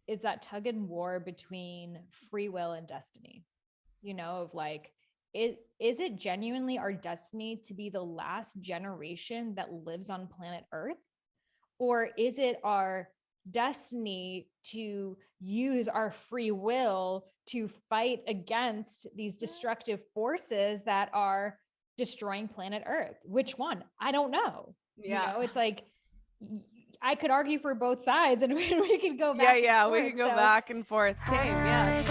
it's that tug and war between free will and destiny, of like, is it genuinely our destiny to be the last generation that lives on planet Earth? Or is it our destiny to use our free will to fight against these destructive forces that are destroying planet Earth? Which one? I don't know. Yeah. It's like, I could argue for both sides and we could go Yeah, back and yeah, we forth. can go So back and forth. Same, yeah.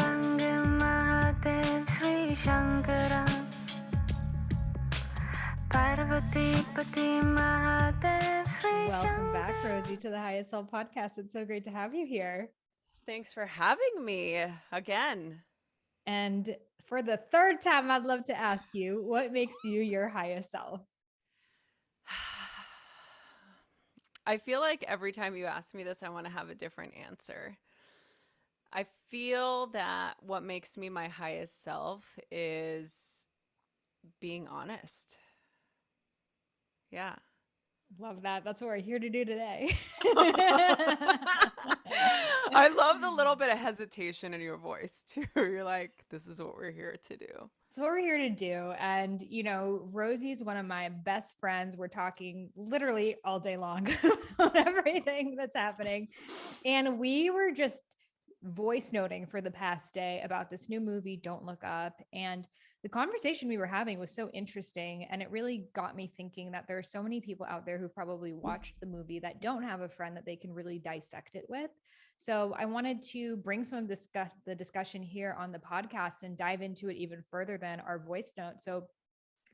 welcome back, Rosie, to the Highest Self podcast. It's so great to have you here. Thanks for having me again. And for the third time, I'd love to ask you, what makes you your highest self? I feel like every time you ask me this, I want to have a different answer. I feel that what makes me my highest self is being honest. Yeah. Love that. That's what we're here to do today. I love the little bit of hesitation in your voice too. You're like, this is what we're here to do. That's what we're here to do. And, Rosie's one of my best friends. We're talking literally all day long about everything that's happening. And we were just voice noting for the past day about this new movie, Don't Look Up. And the conversation we were having was so interesting. And it really got me thinking that there are so many people out there who've probably watched the movie that don't have a friend that they can really dissect it with. So I wanted to bring some of the discussion here on the podcast and dive into it even further than our voice note. So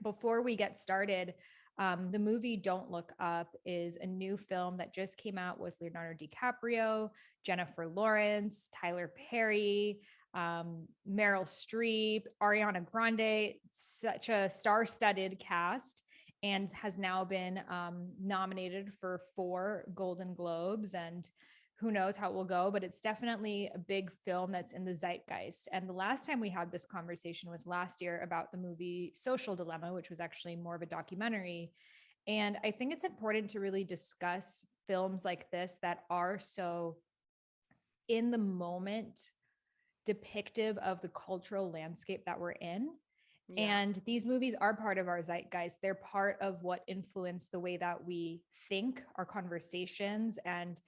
before we get started, the movie Don't Look Up is a new film that just came out with Leonardo DiCaprio, Jennifer Lawrence, Tyler Perry, Meryl Streep, Ariana Grande, such a star-studded cast, and has now been nominated for 4 Golden Globes. And who knows how it will go, but it's definitely a big film that's in the zeitgeist. And the last time we had this conversation was last year about the movie Social Dilemma, which was actually more of a documentary. And I think it's important to really discuss films like this that are so in the moment depictive of the cultural landscape that we're in. Yeah. And these movies are part of our zeitgeist. They're part of what influenced the way that we think, our conversations. And,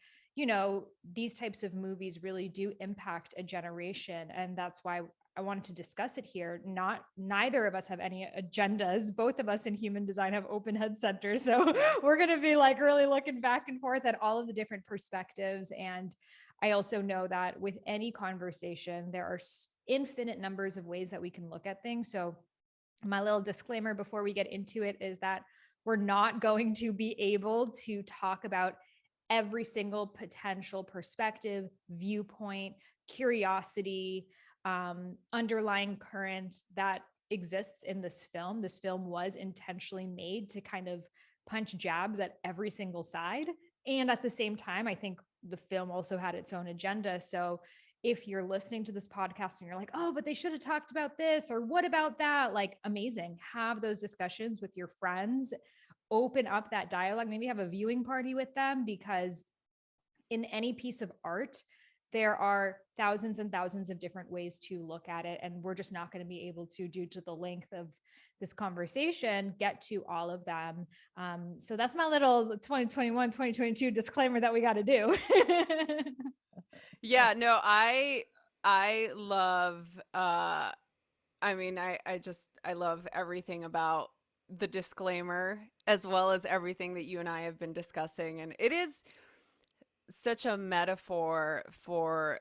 these types of movies really do impact a generation. And that's why I wanted to discuss it here. Neither of us have any agendas. Both of us in human design have open head centers. So we're going to be like really looking back and forth at all of the different perspectives. And I also know that with any conversation, there are infinite numbers of ways that we can look at things. So my little disclaimer before we get into it is that we're not going to be able to talk about every single potential perspective, viewpoint, curiosity, underlying current that exists in this film. This film was intentionally made to kind of punch jabs at every single side. And at the same time, I think the film also had its own agenda. So if you're listening to this podcast and you're like, oh, but they should have talked about this, or what about that? Like, amazing. Have those discussions with your friends, open up that dialogue, maybe have a viewing party with them, because in any piece of art, there are thousands and thousands of different ways to look at it. And we're just not going to be able to, due to the length of this conversation, get to all of them. So that's my little 2021, 2022 disclaimer that we got to do. Yeah, no, I love I love everything about the disclaimer as well as everything that you and I have been discussing, and it is such a metaphor for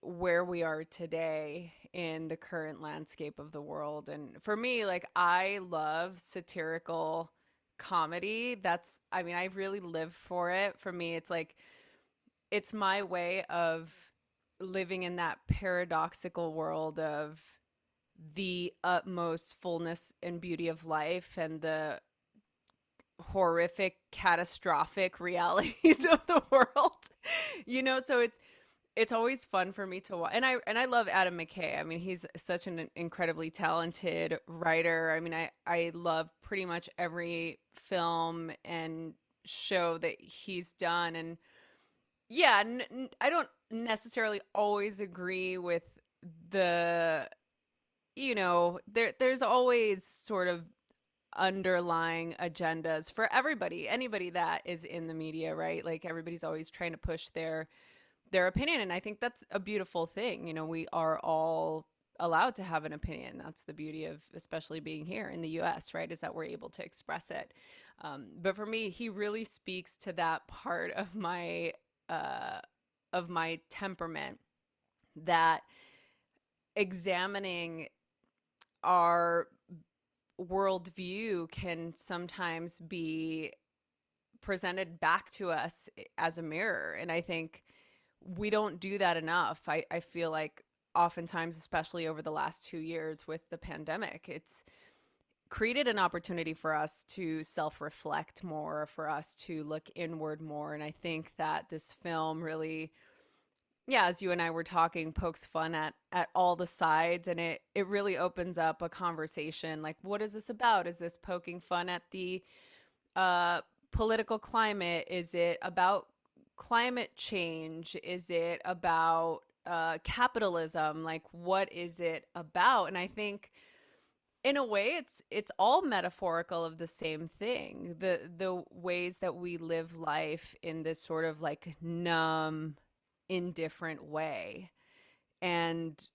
where we are today in the current landscape of the world. And for me, like, I love satirical comedy. I really live for it. For me, it's like it's my way of living in that paradoxical world of the utmost fullness and beauty of life and the horrific catastrophic realities of the world. So it's always fun for me to watch. And I love Adam McKay. I mean, he's such an incredibly talented writer. I mean, I love pretty much every film and show that he's done. And Yeah, I don't necessarily always agree with the, there's always sort of underlying agendas for everybody, anybody that is in the media, right? Like everybody's always trying to push their opinion, and I think that's a beautiful thing. We are all allowed to have an opinion. That's the beauty of especially being here in the US, right? Is that we're able to express it. But for me, he really speaks to that part uh, of my temperament, that examining our worldview can sometimes be presented back to us as a mirror. And I think we don't do that enough. I feel like oftentimes, especially over the last 2 years with the pandemic, it's created an opportunity for us to self reflect more, for us to look inward more. And I think that this film really, yeah, as you and I were talking, pokes fun at all the sides, and it really opens up a conversation. Like, what is this about? Is this poking fun at the uh, political climate? Is it about climate change? Is it about capitalism? Like, what is it about? And I think, in a way, it's all metaphorical of the same thing. The ways that we live life in this sort of like numb, indifferent way, and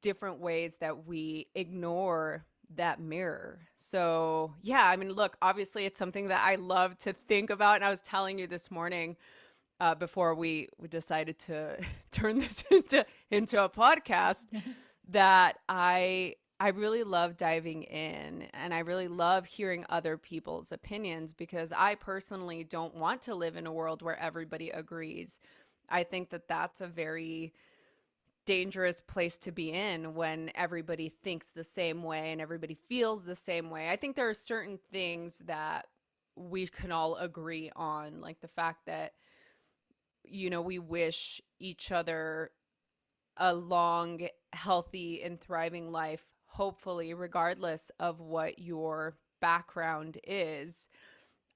different ways that we ignore that mirror. So, yeah, I mean, look, obviously it's something that I love to think about. And I was telling you this morning, before we decided to turn this into a podcast, that I really love diving in, and I really love hearing other people's opinions, because I personally don't want to live in a world where everybody agrees. I think that that's a very dangerous place to be in, when everybody thinks the same way and everybody feels the same way. I think there are certain things that we can all agree on, like the fact that, we wish each other a long, healthy, and thriving life, hopefully, regardless of what your background is.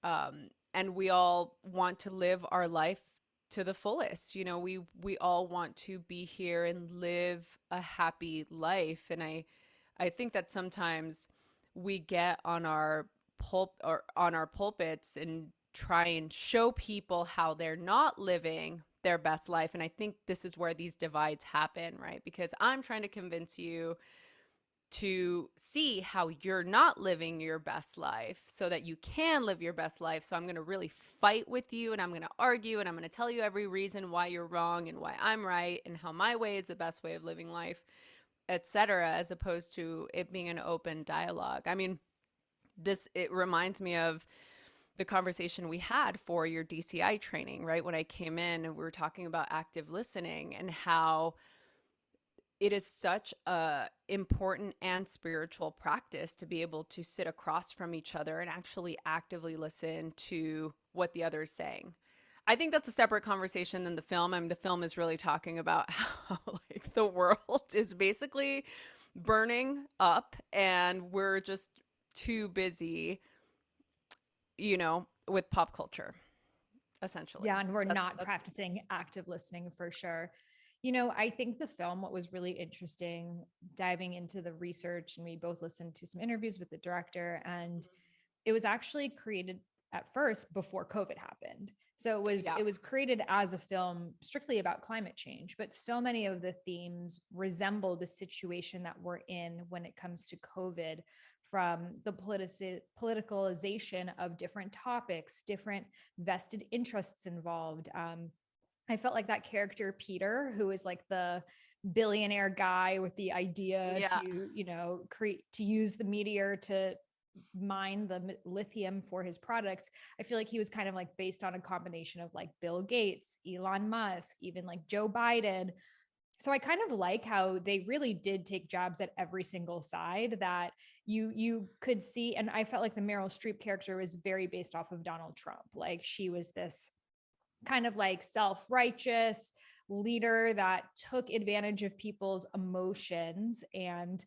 And we all want to live our life to the fullest. We all want to be here and live a happy life. And I think that sometimes we get on our pulpits and try and show people how they're not living their best life. And I think this is where these divides happen, right? Because I'm trying to convince you to see how you're not living your best life so that you can live your best life. So I'm going to really fight with you, and I'm going to argue, and I'm going to tell you every reason why you're wrong and why I'm right, and how my way is the best way of living life, etc., as opposed to it being an open dialogue. I mean, it reminds me of the conversation we had for your DCI training, right? When I came in and we were talking about active listening, and how it is such a important and spiritual practice to be able to sit across from each other and actually actively listen to what the other is saying. I think that's a separate conversation than the film. I mean, the film is really talking about how like the world is basically burning up, and we're just too busy, with pop culture, Yeah, essentially. and we're not That's practicing active listening for sure. I think the film, what was really interesting, diving into the research, and we both listened to some interviews with the director, and it was actually created at first before COVID happened. So it was yeah. it was created as a film strictly about climate change, but so many of the themes resemble the situation that we're in when it comes to COVID, from the politicalization of different topics, different vested interests involved. I felt like that character Peter, who is like the billionaire guy with the idea Yeah. to, create, to use the meteor to mine the lithium for his products. I feel like he was kind of like based on a combination of like Bill Gates, Elon Musk, even like Joe Biden. So I kind of like how they really did take jabs at every single side that you could see. And I felt like the Meryl Streep character was very based off of Donald Trump. Like she was this kind of like self-righteous leader that took advantage of people's emotions, and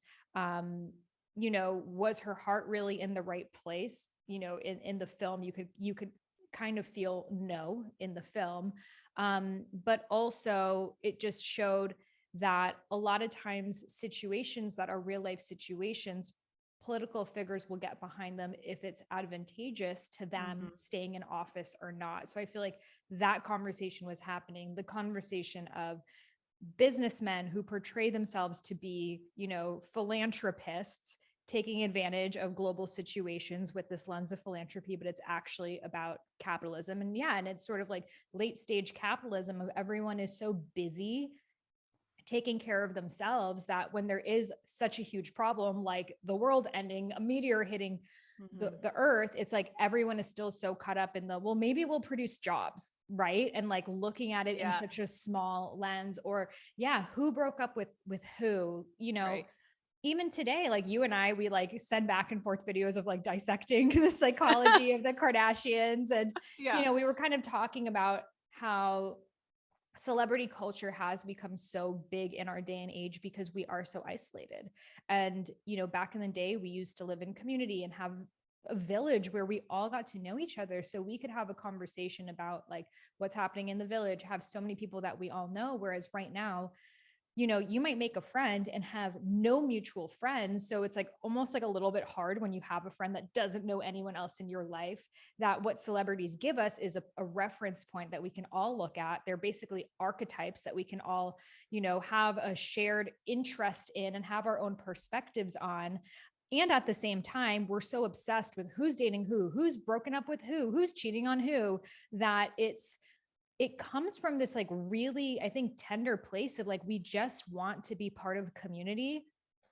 was her heart really in the right place? In the film, you could kind of feel no in the film. But also it just showed that a lot of times situations that are real life situations, political figures will get behind them if it's advantageous to them Mhm. staying in office or not. So I feel like that conversation was happening, the conversation of businessmen who portray themselves to be, philanthropists taking advantage of global situations with this lens of philanthropy, but it's actually about capitalism. And yeah, and it's sort of like late stage capitalism of everyone is so busy taking care of themselves that when there is such a huge problem like the world ending, a meteor hitting Mhm. the earth, it's like everyone is still so caught up in the, well, maybe we'll produce jobs, right? And like looking at it in Yeah, such a small lens, or yeah, who broke up with who, right. even today, like you and I, we like send back and forth videos of like dissecting the psychology of the Kardashians. And, Yeah. we were kind of talking about how celebrity culture has become so big in our day and age because we are so isolated. And, back in the day, we used to live in community and have a village where we all got to know each other. So we could have a conversation about like what's happening in the village, have so many people that we all know. Whereas right now, you might make a friend and have no mutual friends. So it's like almost like a little bit hard when you have a friend that doesn't know anyone else in your life. That what celebrities give us is a reference point that we can all look at. They're basically archetypes that we can all, have a shared interest in and have our own perspectives on. And at the same time, we're so obsessed with who's dating who's broken up with who's cheating on who, that it comes from this like really, I think, tender place of like we just want to be part of a community.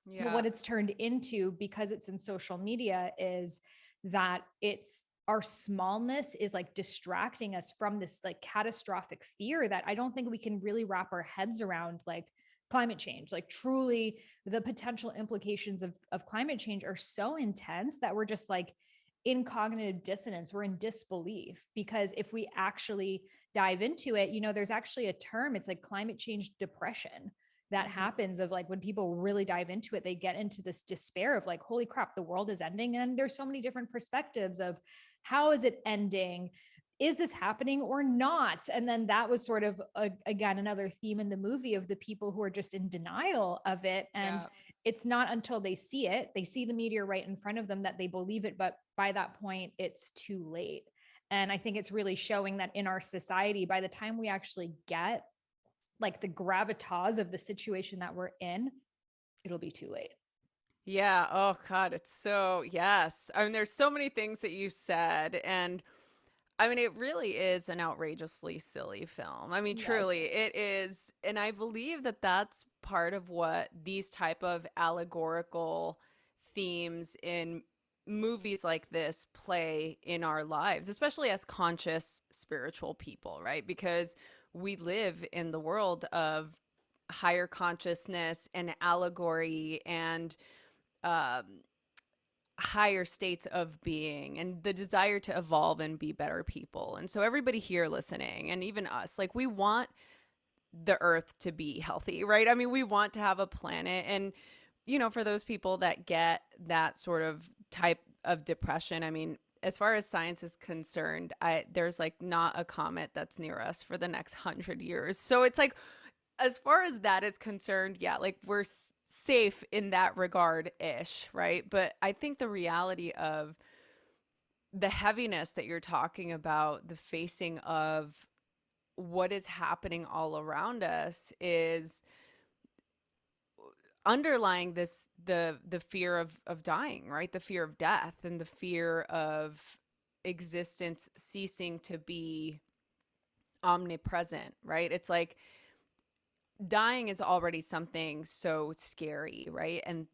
But Yeah. what it's turned into, because it's in social media, is that it's our smallness is like distracting us from this like catastrophic fear that I don't think we can really wrap our heads around, like climate change. Like truly the potential implications of climate change are so intense that we're just like in cognitive dissonance, we're in disbelief. Because if we actually dive into it, there's actually a term, it's like climate change depression that Mhm. happens, of like when people really dive into it, they get into this despair of like, holy crap, the world is ending. And there's so many different perspectives of how is it ending? Is this happening or not? And then that was sort of again another theme in the movie of the people who are just in denial of it. And Yeah. it's not until they see it, they see the meteor right in front of them, that they believe it. But by that point, it's too late. And I think it's really showing that in our society, by the time we actually get like the gravitas of the situation that we're in, it'll be too late. Yeah. Oh God, it's so yes. I mean, there's so many things that you said, and I mean, it really is an outrageously silly film. I mean, Yes. truly, it is, and I believe that that's part of what these type of allegorical themes in movies like this play in our lives, especially as conscious spiritual people, right? Because we live in the world of higher consciousness and allegory and um higher states of being and the desire to evolve and be better people. And so everybody here listening and even us, like we want the earth to be healthy, right? I mean, we want to have a planet, and for those people that get that sort of type of depression, I mean, as far as science is concerned, there's like not a comet that's near us for the next 100 years. So it's like as far as that is concerned, yeah, like we're safe in that regard ish, right? But I think the reality of the heaviness that you're talking about, the facing of what is happening all around us is underlying this the fear of dying, right? The fear of death and the fear of existence ceasing to be omnipresent, right? It's like dying is already something so scary, right? And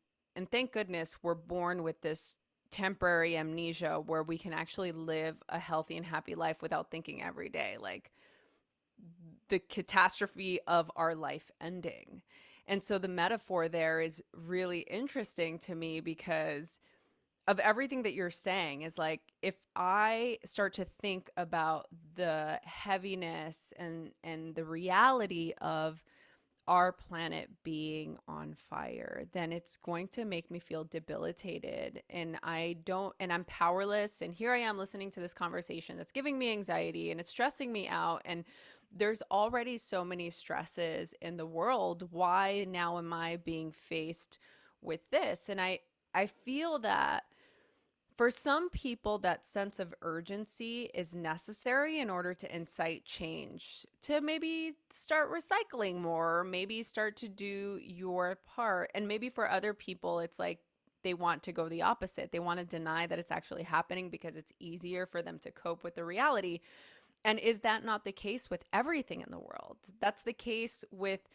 thank goodness we're born with this temporary amnesia where we can actually live a healthy and happy life without thinking every day like the catastrophe of our life ending. And so the metaphor there is really interesting to me because of everything that you're saying is like if I start to think about the heaviness and the reality of our planet being on fire, then it's going to make me feel debilitated. And I'm powerless. And here I am listening to this conversation that's giving me anxiety and it's stressing me out. And there's already so many stresses in the world. Why now am I being faced with this? And I feel that for some people, that sense of urgency is necessary in order to incite change, to maybe start recycling more, or maybe start to do your part. And maybe for other people, it's like they want to go the opposite. They want to deny that it's actually happening because it's easier for them to cope with the reality. And is that not the case with everything in the world? That's the case with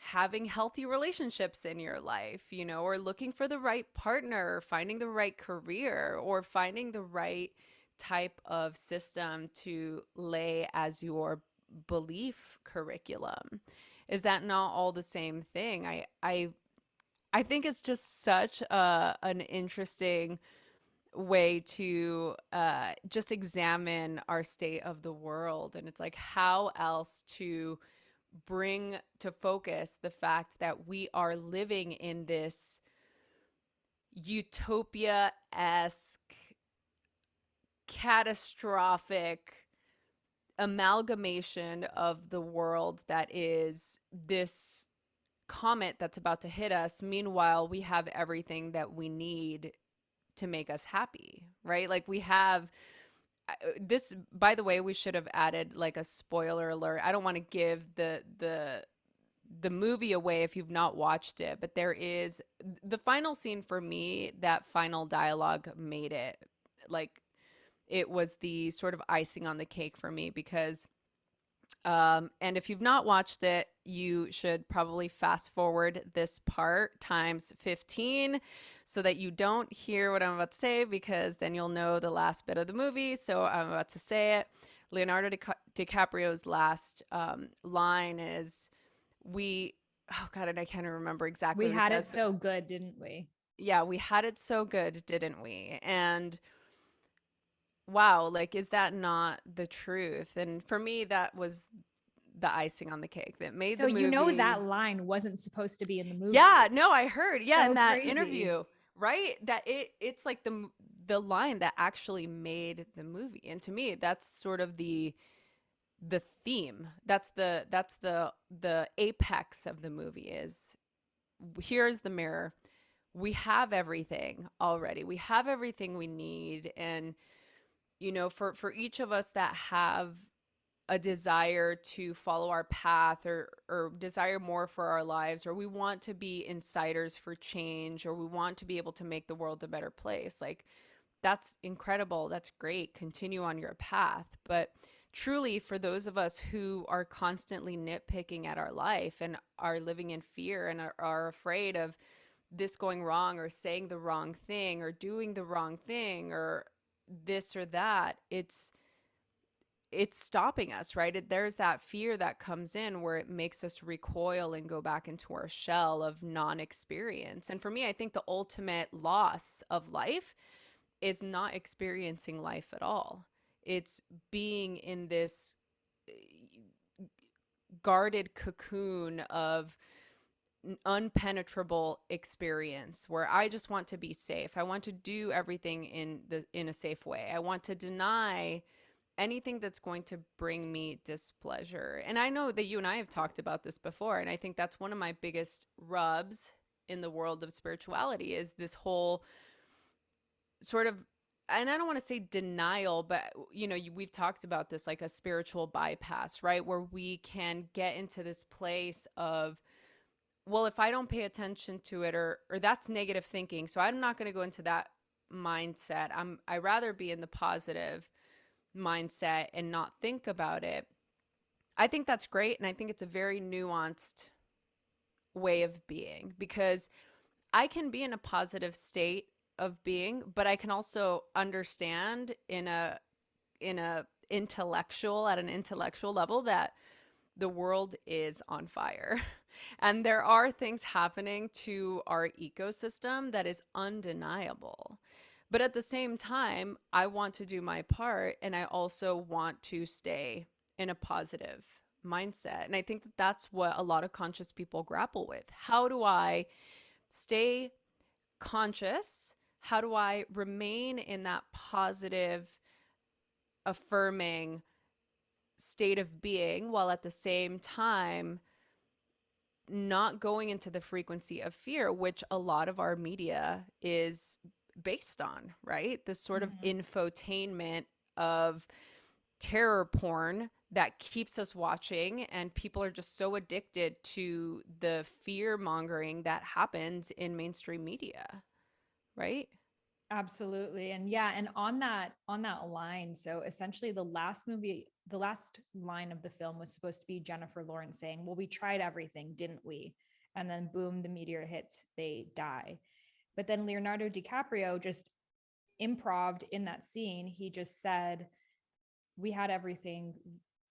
having healthy relationships in your life, you know, or looking for the right partner, or finding the right career, or finding the right type of system to lay as your belief curriculum. Is that not all the same thing? I think it's just such an interesting way to just examine our state of the world. And it's like, how else to bring to focus the fact that we are living in this utopia-esque, catastrophic amalgamation of the world that is this comet that's about to hit us. Meanwhile, we have everything that we need to make us happy, right? Like we have this, by the way, we should have added like a spoiler alert. I don't want to give the movie away if you've not watched it, but there is the final scene for me. That final dialogue made it like it was the sort of icing on the cake for me, because and if you've not watched it, you should probably fast forward this part times 15 so that you don't hear what I'm about to say, because then you'll know the last bit of the movie. So I'm about to say it. Leonardo DiCaprio's last line is, oh God, and I can't remember exactly We what he had it says, but so good, didn't we? yeah, we had it so good, didn't we? And wow, like, is that not the truth? And for me, that was the icing on the cake that made So the you know movie. that line wasn't supposed to be in the Yeah, movie. no, I heard. Yeah, in So that crazy. interview, right? That it's like the line that actually made the movie. And to me, that's sort of the theme. That's the apex of the movie is, here's the mirror. We have everything already. We have everything we need. And you know, for each of us that have a desire to follow our path, or desire more for our lives, or we want to be insiders for change, or we want to be able to make the world a better place, like that's incredible, that's great, continue on your path. But truly, for those of us who are constantly nitpicking at our life and are living in fear and are afraid of this going wrong, or saying the wrong thing, or doing the wrong thing, or this or that, it's stopping us, right? There's that fear that comes in where it makes us recoil and go back into our shell of non-experience. And for me, I think the ultimate loss of life is not experiencing life at all. It's being in this guarded cocoon of unpenetrable experience where I just want to be safe. I want to do everything in a safe way. I want to deny anything that's going to bring me displeasure. And I know that you and I have talked about this before, and I think that's one of my biggest rubs in the world of spirituality, is this whole sort of, and I don't want to say denial, but you know, we've talked about this, like a spiritual bypass, right? Where we can get into this place of, well, if I don't pay attention to it, or that's negative thinking, so I'm not going to go into that mindset. I rather be in the positive mindset and not think about it. I think that's great, and I think it's a very nuanced way of being, because I can be in a positive state of being, but I can also understand in a intellectual at an intellectual level that the world is on fire. And there are things happening to our ecosystem that is undeniable. But at the same time, I want to do my part, and I also want to stay in a positive mindset. And I think that that's what a lot of conscious people grapple with. How do I stay conscious? How do I remain in that positive, affirming state of being while at the same time not going into the frequency of fear, which a lot of our media is based on, right? This sort of Mhm. infotainment of terror porn that keeps us watching, and people are just so addicted to the fear mongering that happens in mainstream media, right? Absolutely. And yeah, and on that line, so essentially the last line of the film was supposed to be Jennifer Lawrence saying, "Well, we tried everything, didn't we?" And then boom, the meteor hits, they die. But then Leonardo DiCaprio just improved in that scene. He just said, "We had everything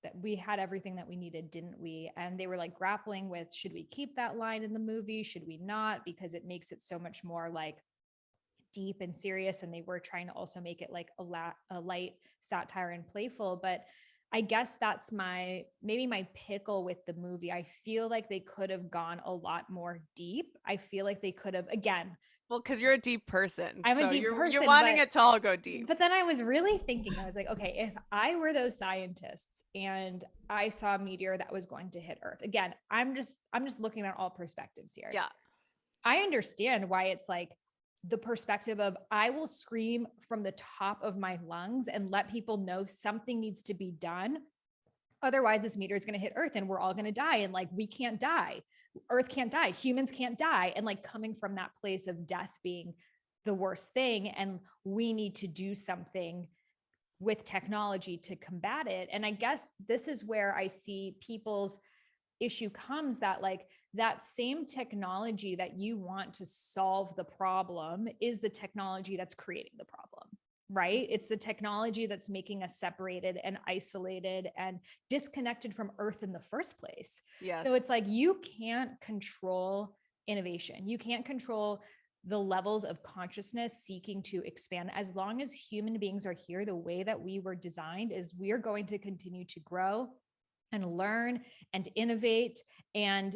that we needed, didn't we?" And they were like grappling with, should we keep that line in the movie? Should we not? Because it makes it so much more like deep and serious, and they were trying to also make it like a light satire and playful. But I guess that's my pickle with the movie. I feel like they could have gone a lot more deep. I feel like they could have, again, Well, because you're a deep person, I'm a so deep you're person, wanting but it to all go deep. then I was really thinking, I was like, okay, if I were those scientists and I saw a meteor that was going to hit Earth, again, I'm just looking at all perspectives here. Yeah, I understand why it's like the perspective of I will scream from the top of my lungs and let people know something needs to be done. Otherwise, this meteor is going to hit Earth and we're all going to die. And like, we can't die. Earth can't die. Humans can't die. And like, coming from that place of death being the worst thing. And we need to do something with technology to combat it. And I guess this is where I see people's issue comes, that like that same technology that you want to solve the problem is the technology that's creating the problem, right? It's the technology that's making us separated and isolated and disconnected from Earth in the first place. So it's yes. like you can't control innovation, you can't control the levels of consciousness seeking to expand. As long as human beings are here, the way that we were designed is we're going to continue to grow and learn and innovate. And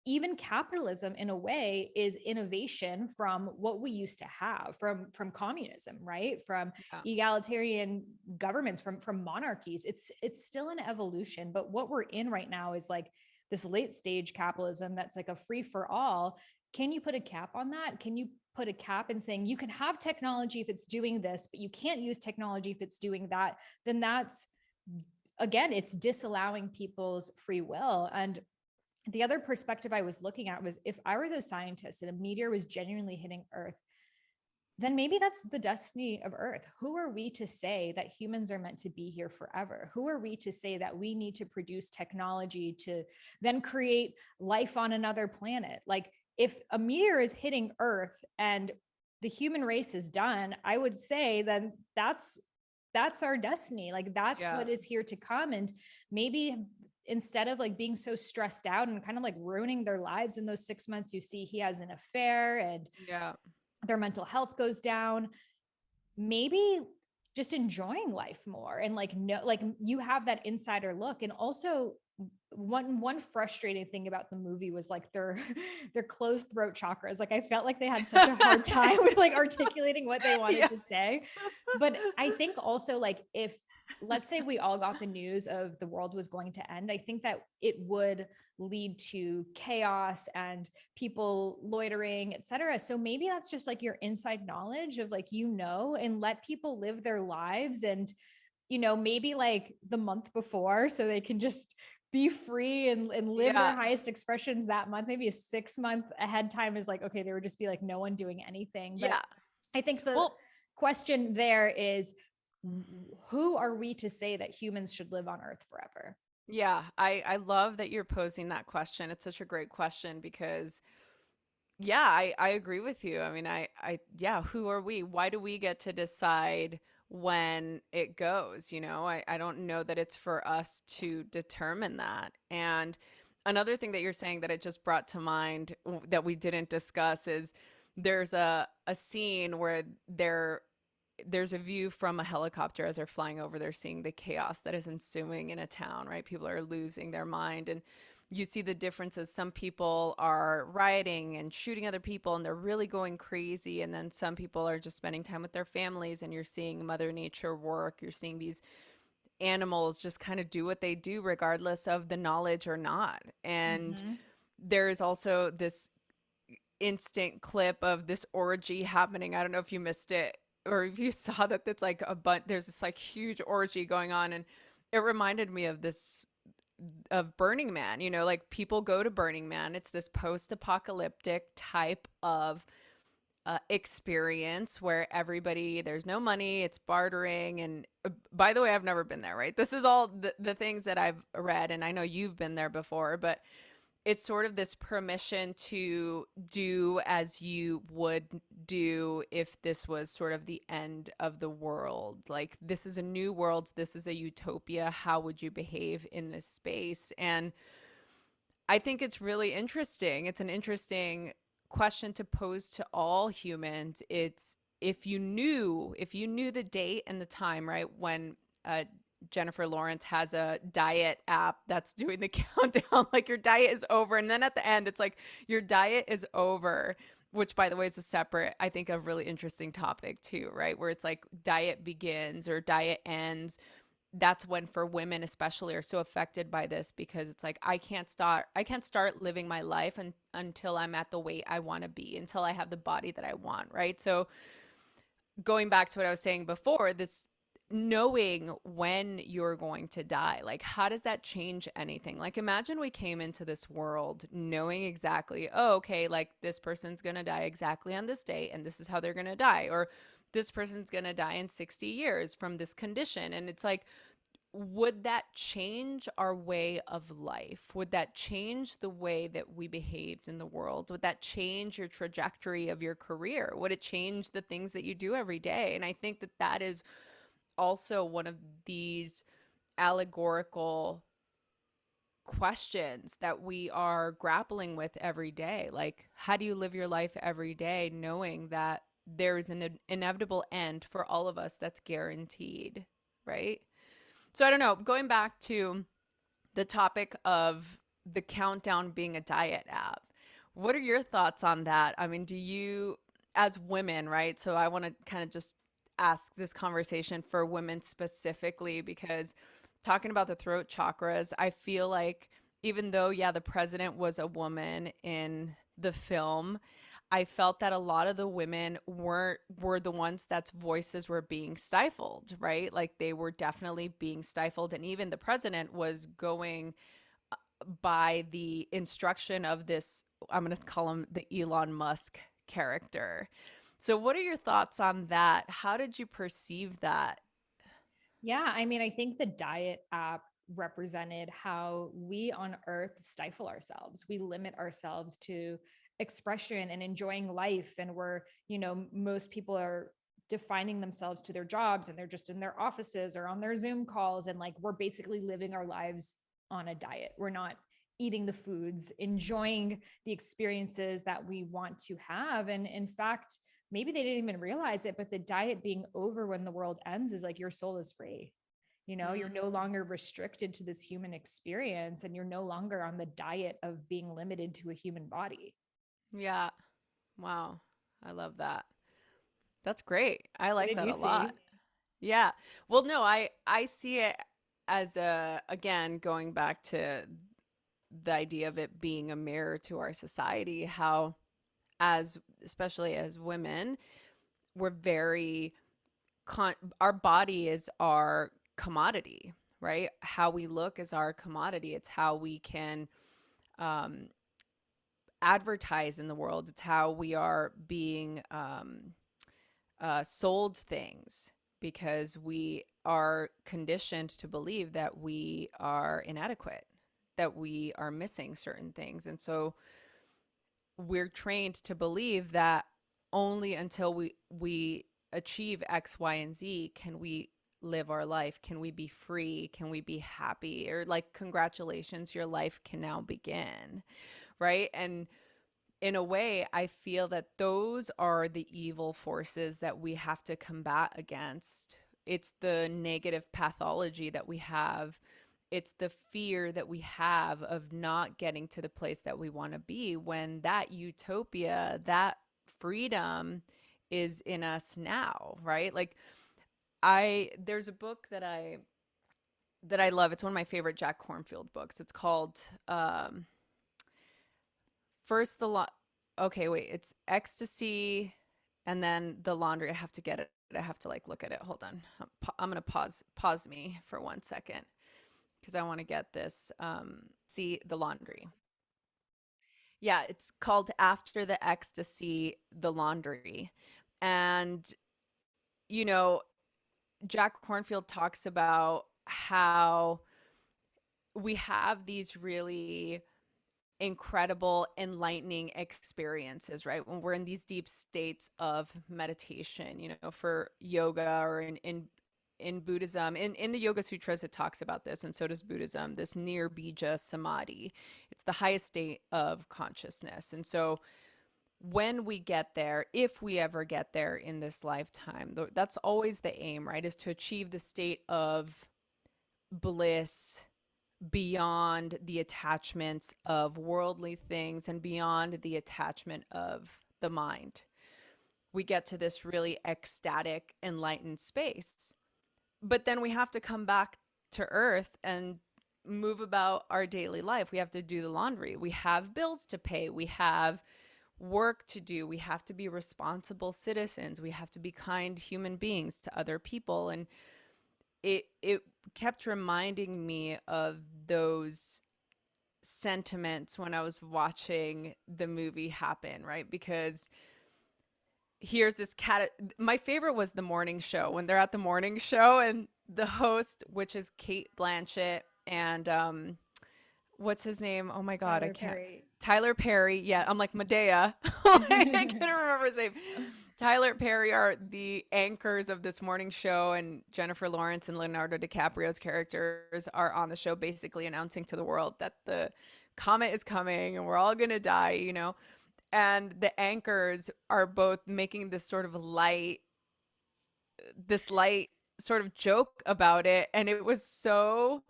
even capitalism in a way is innovation from what we used to have from communism, right? From Yeah. egalitarian governments, from monarchies. It's still an evolution, but what we're in right now is like this late stage capitalism that's like a free for all. Can you put a cap on that? Can you put a cap in saying you can have technology if it's doing this, but you can't use technology if it's doing that? Then that's, again, it's disallowing people's free will. And the other perspective I was looking at was, if I were those scientists and a meteor was genuinely hitting Earth, then maybe that's the destiny of Earth. Who are we to say that humans are meant to be here forever? Who are we to say that we need to produce technology to then create life on another planet? Like, if a meteor is hitting Earth and the human race is done, I would say then that's our destiny. Like, that's Yeah. what is here to come. And maybe instead of like being so stressed out and kind of like ruining their lives in those 6 months, you see he has an affair and Yeah. their mental health goes down, maybe just enjoying life more. And like, no, like you have that insider look. And also, one frustrating thing about the movie was like their closed throat chakras. Like, I felt like they had such a hard time with like articulating what they wanted Yeah. to say. But I think also, like, if let's say we all got the news of the world was going to end, I think that it would lead to chaos and people loitering, etc. So maybe that's just like your inside knowledge of like, and let people live their lives. And maybe like the month before, so they can just be free and live Yeah. their highest expressions that month. Maybe a 6 month ahead time is like, okay, there would just be like no one doing anything. But Yeah. I think the Well, question there is, who are we to say that humans should live on Earth forever? yeah, I love that you're posing that question. It's such a great question because yeah, I agree with you. I mean, yeah, who are we? Why do we get to decide when it goes? I don't know that it's for us to determine that. And another thing that you're saying that it just brought to mind that we didn't discuss is there's a scene where they're there's a view from a helicopter as they're flying over. They're seeing the chaos that is ensuing in a town, right? People are losing their mind. And you see the differences. Some people are rioting and shooting other people and they're really going crazy. And then some people are just spending time with their families, and you're seeing Mother Nature work. You're seeing these animals just kind of do what they do, regardless of the knowledge or not. And Mm-hmm. there's also this instant clip of this orgy happening. I don't know if you missed it or if you saw that. That's like there's this like huge orgy going on, and it reminded me of this, of Burning Man. You know, like people go to Burning Man. It's this post-apocalyptic type of experience where everybody, there's no money, it's bartering. And by the way, I've never been there, right? This is all the things that I've read, and I know you've been there before, but it's sort of this permission to do as you would do if this was sort of the end of the world. Like, this is a new world, this is a utopia. How would you behave in this space? And I think it's really interesting. It's an interesting question to pose to all humans. It's, if you knew the date and the time, right, when Jennifer Lawrence has a diet app that's doing the countdown, like your diet is over. And then at the end, it's like your diet is over, which by the way is a separate, I think, a really interesting topic too, right? Where it's like diet begins or diet ends. That's when, for women especially, are so affected by this, because it's like I can't start living my life until I'm at the weight I want to be, until I have the body that I want, right? So going back to what I was saying before, this knowing when you're going to die, like how does that change anything? Like imagine we came into this world knowing exactly, oh, okay, like this person's going to die exactly on this day and this is how they're going to die, or this person's going to die in 60 years from this condition. And it's like, would that change our way of life? Would that change the way that we behaved in the world? Would that change your trajectory of your career? Would it change the things that you do every day? And I think that that is also one of these allegorical questions that we are grappling with every day. Like, how do you live your life every day knowing that there is an inevitable end for all of us that's guaranteed, right? So I don't know, going back to the topic of the countdown being a diet app, what are your thoughts on that? I mean, do you, as women, right? So I want to kind of just ask this conversation for women specifically, because talking about the throat chakras, I feel like even though, yeah, the president was a woman in the film, I felt that a lot of the women were the ones that's voices were being stifled, right? Like they were definitely being stifled. And even the president was going by the instruction of this, I'm going to call him the Elon Musk character. So what are your thoughts on that? How did you perceive that? Yeah, I mean, I think the diet app represented how we on earth stifle ourselves. We limit ourselves to expression and enjoying life. And we're, most people are defining themselves to their jobs and they're just in their offices or on their Zoom calls. And like, we're basically living our lives on a diet. We're not eating the foods, enjoying the experiences that we want to have. And in fact, maybe they didn't even realize it, but the diet being over when the world ends is like your soul is free. You're no Mm, longer restricted to this human experience and you're no longer on the diet of being limited to a human body. yeah. Wow. I love that. That's great. I What like did that you a lot. see? Yeah. Well, no, I see it as a, again, going back to the idea of it being a mirror to our society, how, as especially as women, we're very our body is our commodity, right? How we look is our commodity. It's how we can um advertise in the world. It's how we are being sold things, because we are conditioned to believe that we are inadequate, that we are missing certain things. And so we're trained to believe that only until we achieve X, Y, and Z can we live our life. Can we be free? Can we be happy? Or like, congratulations, your life can now begin, right? And in a way, I feel that those are the evil forces that we have to combat against. It's the negative pathology that we have. It's the fear that we have of not getting to the place that we want to be, when that utopia, that freedom is in us now, right? Like, there's a book that I love. It's one of my favorite Jack Kornfield books. It's called first the lo- okay, wait, it's ecstasy and then the laundry. I have to get it. I have to like look at it. Hold on. I'm going to pause me for 1 second because I want to get this. See the laundry. Yeah, it's called After the Ecstasy, the Laundry. And you know, Jack Kornfield talks about how we have these really incredible enlightening experiences, right, when we're in these deep states of meditation, for yoga, or in Buddhism. In the Yoga Sutras, it talks about this, and so does Buddhism, this near bija samadhi. It's the highest state of consciousness. And so when we get there, if we ever get there in this lifetime, that's always the aim, right, is to achieve the state of bliss beyond the attachments of worldly things and beyond the attachment of the mind. We get to this really ecstatic, enlightened space. But then we have to come back to earth and move about our daily life. We have to do the laundry. We have bills to pay. We have work to do. We have to be responsible citizens. We have to be kind human beings to other people. And it kept reminding me of those sentiments when I was watching the movie happen, right? Because here's this cat. My favorite was the morning show, when they're at the morning show and the host, which is Kate Blanchett, and what's his name? Oh my God, I Tyler can't. Perry. Tyler Perry. Yeah, I'm like Medea. I can't remember his name. Tyler Perry are the anchors of this morning show, and Jennifer Lawrence and Leonardo DiCaprio's characters are on the show, basically announcing to the world that the comet is coming and we're all going to die, And the anchors are both making this light sort of joke about it. And it was so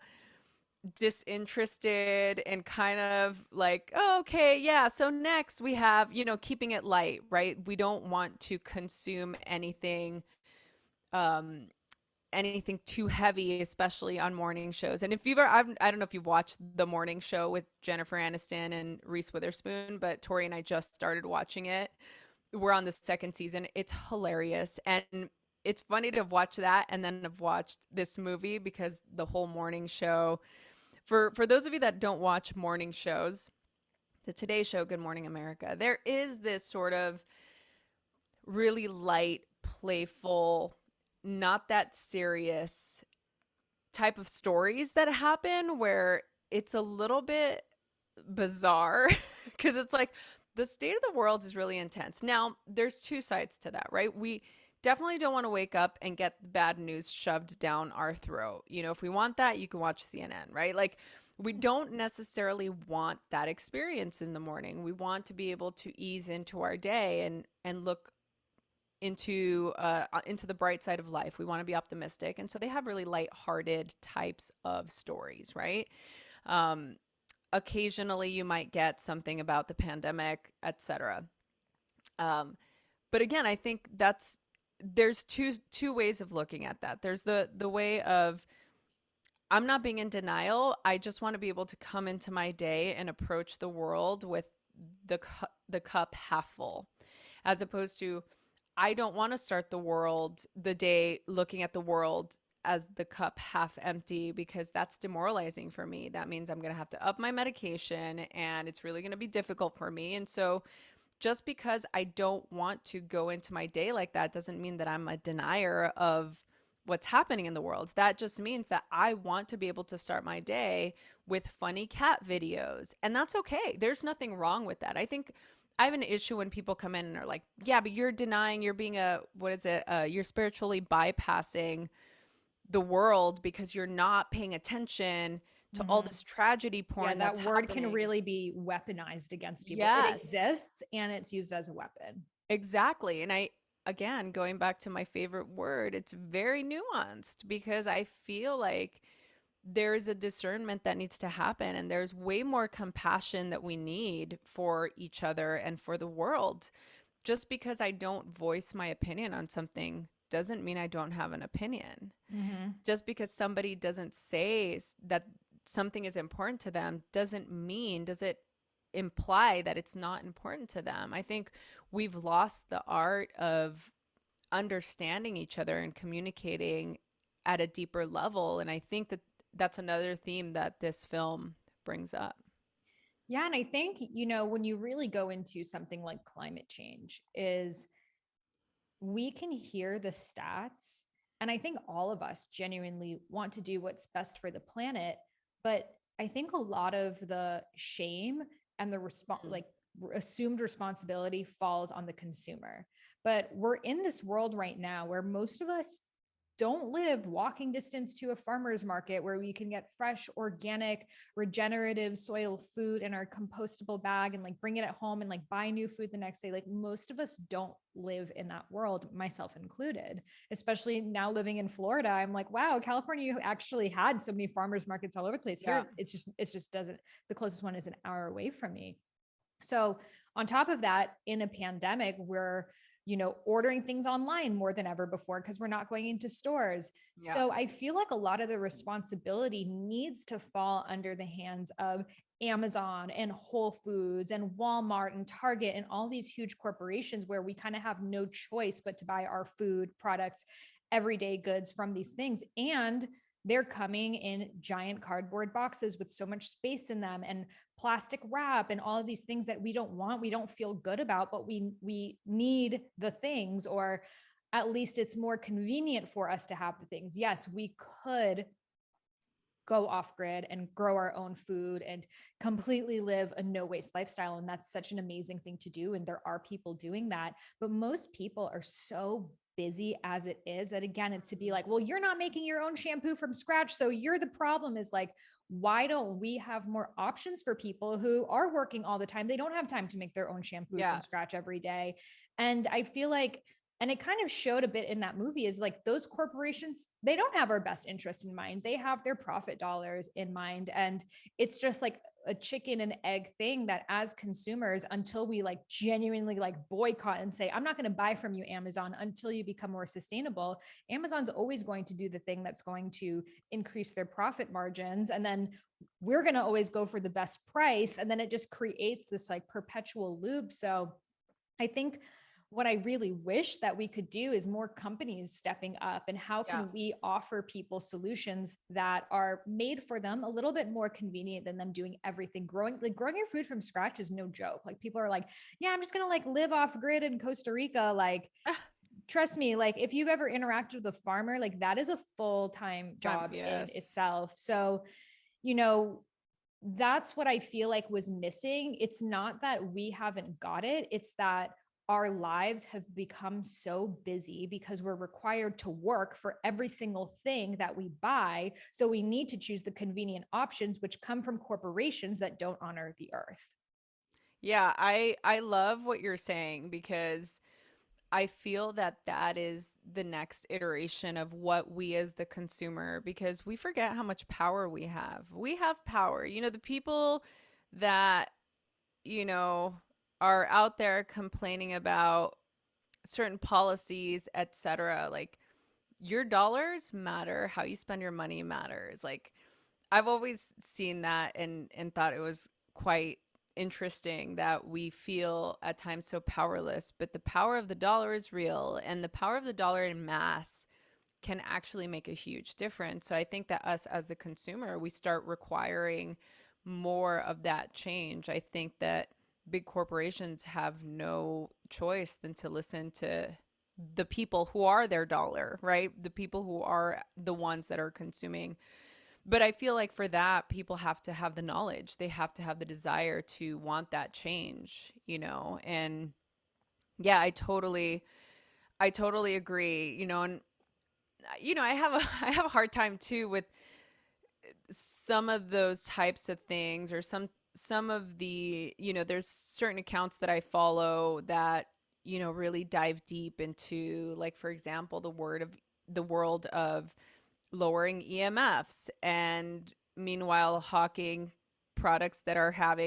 disinterested and kind of like, oh, okay, yeah, so next we have, keeping it light, right? We don't want to consume um anything too heavy, especially on morning shows. And if you've ever, I don't know if you've watched the morning show with Jennifer Aniston and Reese Witherspoon, but Tori and I just started watching it. We're on the second season. It's hilarious, and it's funny to have watched that and then have watched this movie, because the whole morning show, for those of you that don't watch morning shows, the Today Show, Good Morning America, there is this sort of really light, playful, not that serious type of stories that happen, where it's a little bit bizarre because it's like the state of the world is really intense. Now, there's two sides to that, right? We definitely don't want to wake up and get bad news shoved down our throat. If we want that, you can watch CNN, right? Like, we don't necessarily want that experience in the morning. We want to be able to ease into our day and look into the bright side of life. We want to be optimistic, and so they have really lighthearted types of stories, right? Um, Occasionally, you might get something about the pandemic, etc. But again, I think there's two ways of looking at that. There's the way of, I'm not being in denial. I just want to be able to come into my day and approach the world with the cup half full, as opposed to, I don't want to start the day looking at the world as the cup half empty, because that's demoralizing for me. That means I'm going to have to up my medication and it's really going to be difficult for me. And so just because I don't want to go into my day like that doesn't mean that I'm a denier of what's happening in the world. That just means that I want to be able to start my day with funny cat videos. And that's okay. There's nothing wrong with that. I think I have an issue when people come in and are like, yeah, but you're denying, you're being you're spiritually bypassing the world because you're not paying attention to all Mhm. this tragedy Yeah, porn that that's word can happening. really be weaponized against people. It Yes, exists and it's used as a weapon. exactly. And again, going back to my favorite word, it's very nuanced because I feel like there's a discernment that needs to happen, and there's way more compassion that we need for each other and for the world. Just because I don't voice my opinion on something doesn't mean I don't have an opinion. Mhm. Just because somebody doesn't say that something is important to them does it imply that it's not important to them. I think we've lost the art of understanding each other and communicating at a deeper level. And I think that that's another theme that this film brings up. Yeah, and I think, when you really go into something like climate change is we can hear the stats, and I think all of us genuinely want to do what's best for the planet, but I think a lot of the shame and the Mm. assumed responsibility falls on the consumer. But we're in this world right now where most of us don't live walking distance to a farmer's market where we can get fresh, organic, regenerative soil food in our compostable bag and like bring it at home and like buy new food the next day. Like most of us don't live in that world, myself included. Especially now living in Florida, I'm like, wow, California actually had so many farmers markets all over the place. Yeah. Here, it's just doesn't. The closest one is an hour away from me. So, on top of that, in a pandemic, we're ordering things online more than ever before because we're not going into stores. Yeah. So I feel like a lot of the responsibility needs to fall under the hands of Amazon and Whole Foods and Walmart and Target and all these huge corporations where we kind of have no choice but to buy our food products, everyday goods from these things. And they're coming in giant cardboard boxes with so much space in them and plastic wrap and all of these things that we don't want, we don't feel good about, but we need the things, or at least it's more convenient for us to have the things. Yes, we could go off grid and grow our own food and completely live a no waste lifestyle, and that's such an amazing thing to do, and there are people doing that, but most people are so busy as it is that, again, it's to be like, well, you're not making your own shampoo from scratch, so you're the problem. Is like, why don't we have more options for people who are working all the time? They don't have time to make their own shampoo from Yeah. scratch every day. And I feel like, and it kind of showed a bit in that movie, is like those corporations, they don't have our best interest in mind, they have their profit dollars in mind. And it's just like a chicken and egg thing that as consumers, until we like genuinely like boycott and say, I'm not going to buy from you, Amazon, until you become more sustainable, Amazon's always going to do the thing that's going to increase their profit margins, and then we're going to always go for the best price, and then it just creates this like perpetual loop. So I think what I really wish that we could do is more companies stepping up, and how Yeah. can we offer people solutions that are made for them, a little bit more convenient than them doing everything. Growing your food from scratch is no joke. Like people are like, yeah, I'm just going to like live off grid in Costa Rica. Like, trust me, like if you've ever interacted with a farmer, like that is a full-time Time. job in Yes. itself. So, you know, that's what I feel like was missing. It's not that we haven't got it, it's that our lives have become so busy because we're required to work for every single thing that we buy. So we need to choose the convenient options, which come from corporations that don't honor the earth. Yeah, I love what you're saying because I feel that that is the next iteration of what we as the consumer, because we forget how much power we have. We have power. The people that, you know, are out there complaining about certain policies, etc. Like your dollars matter, how you spend your money matters. Like I've always seen that and thought it was quite interesting that we feel at times so powerless, but the power of the dollar is real, and the power of the dollar in mass can actually make a huge difference. So I think that us as the consumer, we start requiring more of that change. I think that big corporations have no choice than to listen to the people who are their dollar, right? The people who are the ones that are consuming. But I feel like for that, people have to have the knowledge. They have to have the desire to want that change. And yeah, I totally agree, and I have a I have a hard time too with some of those types of things, or some of the, there's certain accounts that I follow that, really dive deep into, like, for example, the world of lowering EMFs, and meanwhile hawking products that have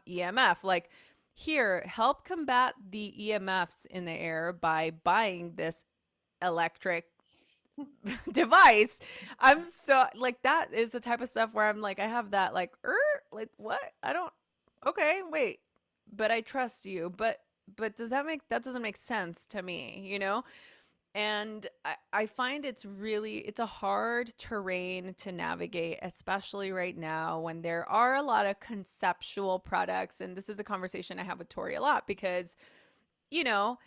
EMF. Like, here, help combat the EMFs in the air by buying this electric device. I'm so like, that is the type of stuff where I'm like, I have that like, like, what? I don't, okay, wait, but I trust you. But that doesn't make sense to me, And I find it's a hard terrain to navigate, especially right now when there are a lot of conceptual products. And this is a conversation I have with Tori a lot because, you know,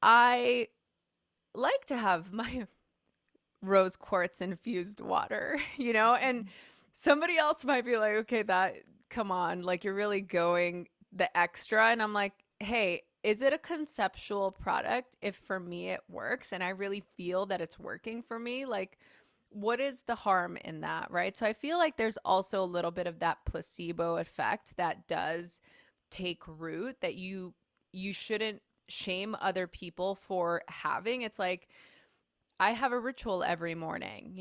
I like to have my rose quartz infused water, and somebody else might be like, okay, come on, like, you're really going the extra. And I'm like, hey, is it a conceptual product? If for me it works and I really feel that it's working for me, like, what is the harm in that, right? So I feel like there's also a little bit of that placebo effect that does take root, that you shouldn't shame other people for having. It's like, I have a ritual every morning,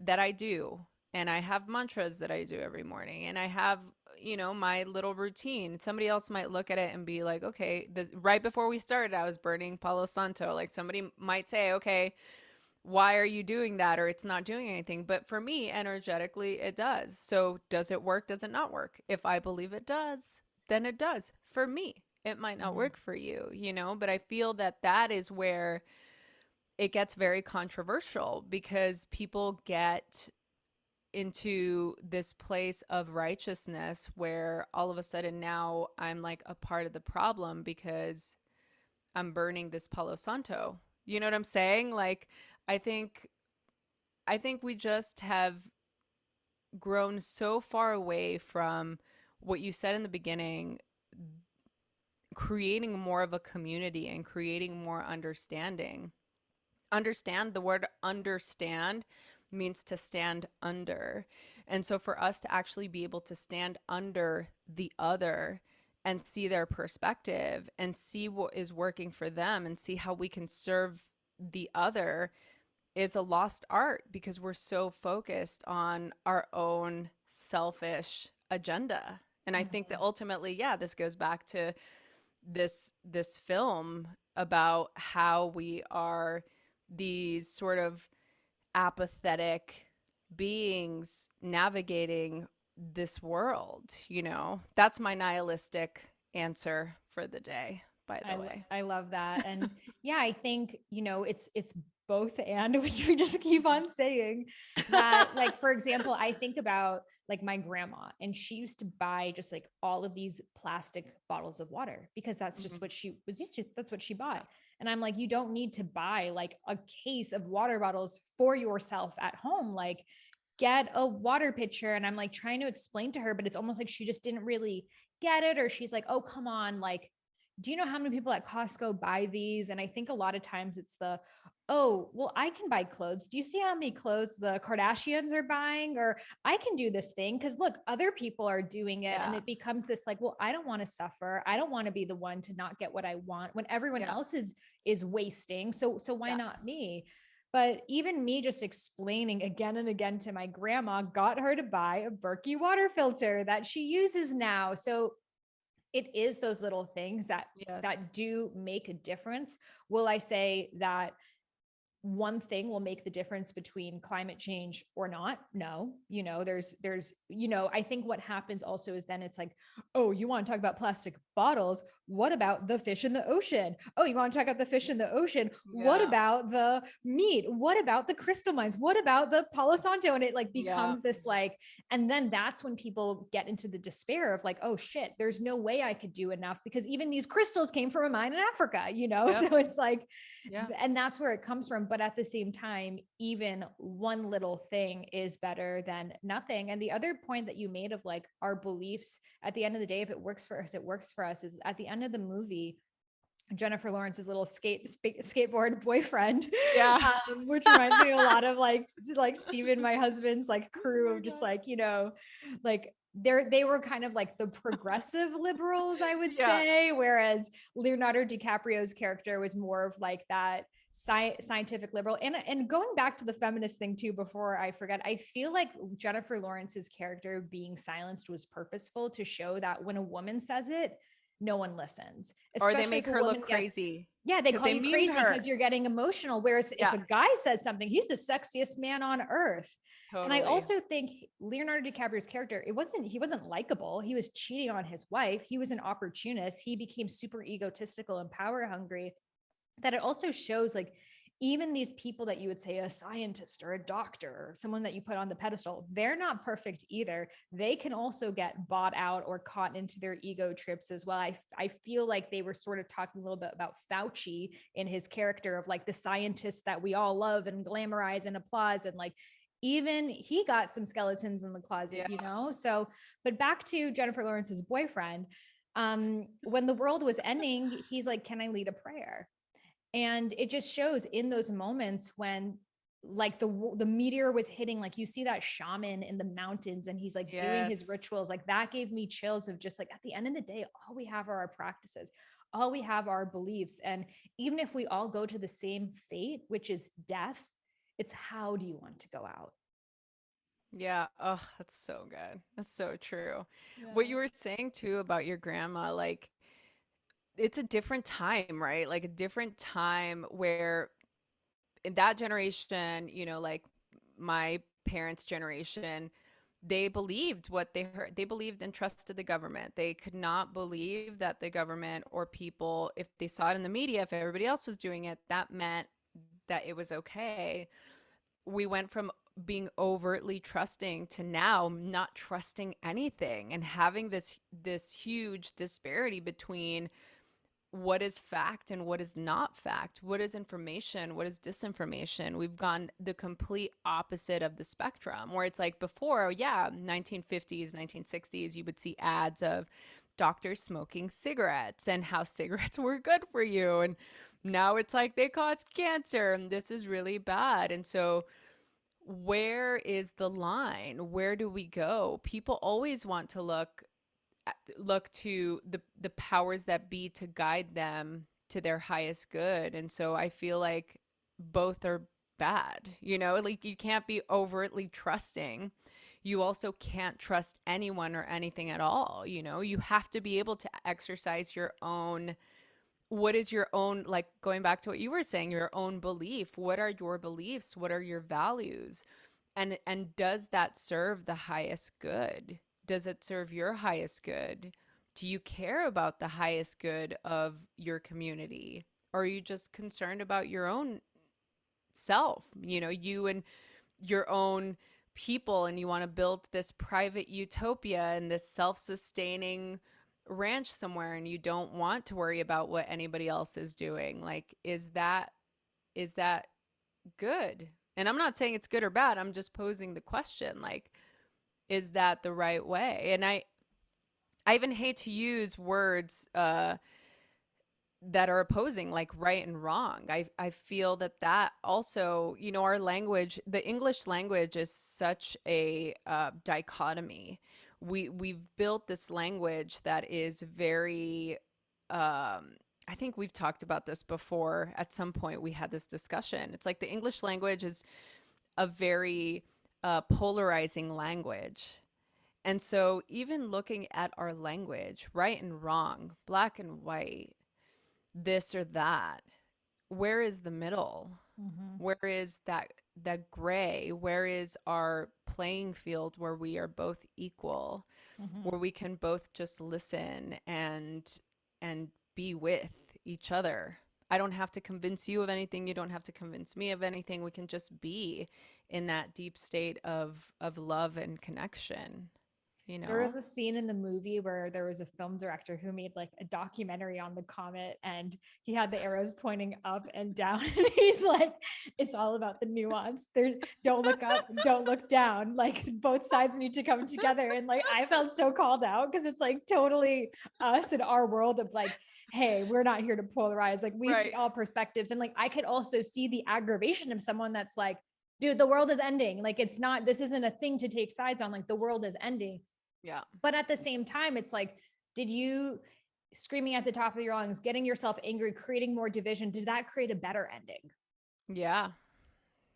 that I do. And I have mantras that I do every morning. And I have, my little routine. Somebody else might look at it and be like, okay, right before we started, I was burning Palo Santo. Like, somebody might say, okay, why are you doing that? Or it's not doing anything. But for me, energetically, it does. So does it work? Does it not work? If I believe it does, then it does. For me, it might not Mhm. work for you, but I feel that that is where it gets very controversial, because people get into this place of righteousness where all of a sudden now I'm like a part of the problem because I'm burning this Palo Santo. You know what I'm saying? Like, I think I think we just have grown so far away from what you said in the beginning, creating more of a community and creating more understanding. The word understand means to stand under. And so for us to actually be able to stand under the other and see their perspective and see what is working for them and see how we can serve the other is a lost art, because we're so focused on our own selfish agenda. And I think that Mhm. ultimately, yeah, this goes back to this film about how we are these sort of apathetic beings navigating this world. That's my nihilistic answer for the day, by the way. I love that. And yeah, I think, it's both and, which we just keep on saying that, like, for example, I think about like my grandma, and she used to buy just like all of these plastic bottles of water because that's just Mhm. what she was used to. That's what she bought. Yeah. And I'm like, you don't need to buy like a case of water bottles for yourself at home. Like, get a water pitcher. And I'm like trying to explain to her, but it's almost like she just didn't really get it. Or she's like, oh, come on. Like, do you know how many people at Costco buy these? And I think a lot of times it's oh, well, I can buy clothes. Do you see how many clothes the Kardashians are buying? Or I can do this thing because look, other people are doing it. And Yeah. it becomes this like, well, I don't want to suffer. I don't want to be the one to not get what I want when everyone Yeah. else is wasting. So why Yeah. not me? But even me just explaining again and again to my grandma got her to buy a Berkey water filter that she uses now. So it is those little things Yes. that do make a difference. Will I say that one thing will make the difference between climate change or not? No. There's I think what happens also is then it's like, oh, you want to talk about plastic bottles, what about the fish in the ocean? Oh, you want to talk about the fish in the ocean, what Yeah. about the meat, what about the crystal mines, what about the Palo Santo? And it like Yeah. becomes this like, and then that's when people get into the despair of like, oh shit, there's no way I could do enough because even these crystals came from a mine in Africa. Yep. So it's like, Yeah. and that's where it comes from. But at the same time, even one little thing is better than nothing. And the other point that you made of like our beliefs, at the end of the day, if it works for us, it works for us, is at the end of the movie, Jennifer Lawrence's little skateboard boyfriend, Yeah. which reminds me a lot of like Steven, my husband's like Oh crew my of just God. like, like they were kind of like the progressive liberals, I would Yeah. say, whereas Leonardo DiCaprio's character was more of like that scientific liberal. And going back to the feminist thing too, before I forget, I feel like Jennifer Lawrence's character being silenced was purposeful to show that when a woman says it, no one listens, Or they especially if make a her look woman gets, crazy yeah, they because call they you memed crazy her. because you're getting emotional. Whereas if Yeah, a guy says something, he's the sexiest man on earth. And I totally. also think Leonardo DiCaprio's character, he wasn't likable. He was cheating on his wife. He was an opportunist. He became super egotistical and power hungry. That it also shows like even these people that you would say a scientist or a doctor or someone that you put on the pedestal, they're not perfect either. They can also get bought out or caught into their ego trips as well. I feel like they were sort of talking a little bit about Fauci in his character of like the scientist that we all love and glamorize and applause, and like even he got some skeletons in the closet, Yeah. so but back to Jennifer Lawrence's boyfriend, when the world was ending, he's like, can I lead a prayer? And it just shows in those moments when like the meteor was hitting, like you see that shaman in the mountains and he's like doing his Yes. rituals, like that gave me chills of just like at the end of the day, all we have are our practices, all we have are our beliefs. And even if we all go to the same fate, which is death, it's how do you want to go out? Yeah. Oh, that's so good. That's so true. What Yeah. you were saying too about your grandma, like it's a different time, right? Like a different time where in that generation, like my parents' generation, they believed what they heard. They believed and trusted the government. They could not believe that the government or people, if they saw it in the media, if everybody else was doing it, that meant that it was okay. We went from being overtly trusting to now not trusting anything and having this huge disparity between what is fact and what is not fact, what is information, what is disinformation. We've gone the complete opposite of the spectrum, where it's like before, yeah, 1950s, 1960s, you would see ads of doctors smoking cigarettes and how cigarettes were good for you, and now it's like they cause cancer and this is really bad. And so where is the line? Where do we go? People always want to look to the powers that be to guide them to their highest good. And so I feel like both are bad. Like you can't be overtly trusting. You also can't trust anyone or anything at all. You have to be able to exercise your own, what is your own, like going back to what you were saying, your own belief. What are your beliefs? What are your values? And does that serve the highest good? Does it serve your highest good? Do you care about the highest good of your community? Or are you just concerned about your own self, you and your own people, and you want to build this private utopia and this self-sustaining ranch somewhere, and you don't want to worry about what anybody else is doing? Like, is that good? And I'm not saying it's good or bad. I'm just posing the question, like, is that the right way? And I even hate to use words that are opposing, like right and wrong. I feel that also, our language, the English language, is such a dichotomy. We've built this language that is very. I think we've talked about this before. At some point, we had this discussion. It's like the English language is a very polarizing language. And so, even looking at our language, right and wrong, black and white, this or that, where is the middle? Mm-hmm. Where is that gray? Where is our playing field where we are both equal, Mm-hmm. where we can both just listen and be with each other? I don't have to convince you of anything. You don't have to convince me of anything. We can just be in that deep state of love and connection. you There was know? a scene in the movie where there was a film director who made like a documentary on the comet, and he had the arrows pointing up and down. And he's like, it's all about the nuance. There, don't look up, don't look down. Like both sides need to come together. And like I felt so called out because it's like totally us in our world of like, hey, we're not here to polarize. Like we see Right. all perspectives. And like I could also see the aggravation of someone that's like, dude, the world is ending. Like it's not, this isn't a thing to take sides on. Like the world is ending. Yeah. But at the same time, it's like, did you screaming at the top of your lungs, getting yourself angry, creating more division, did that create a better ending? Yeah.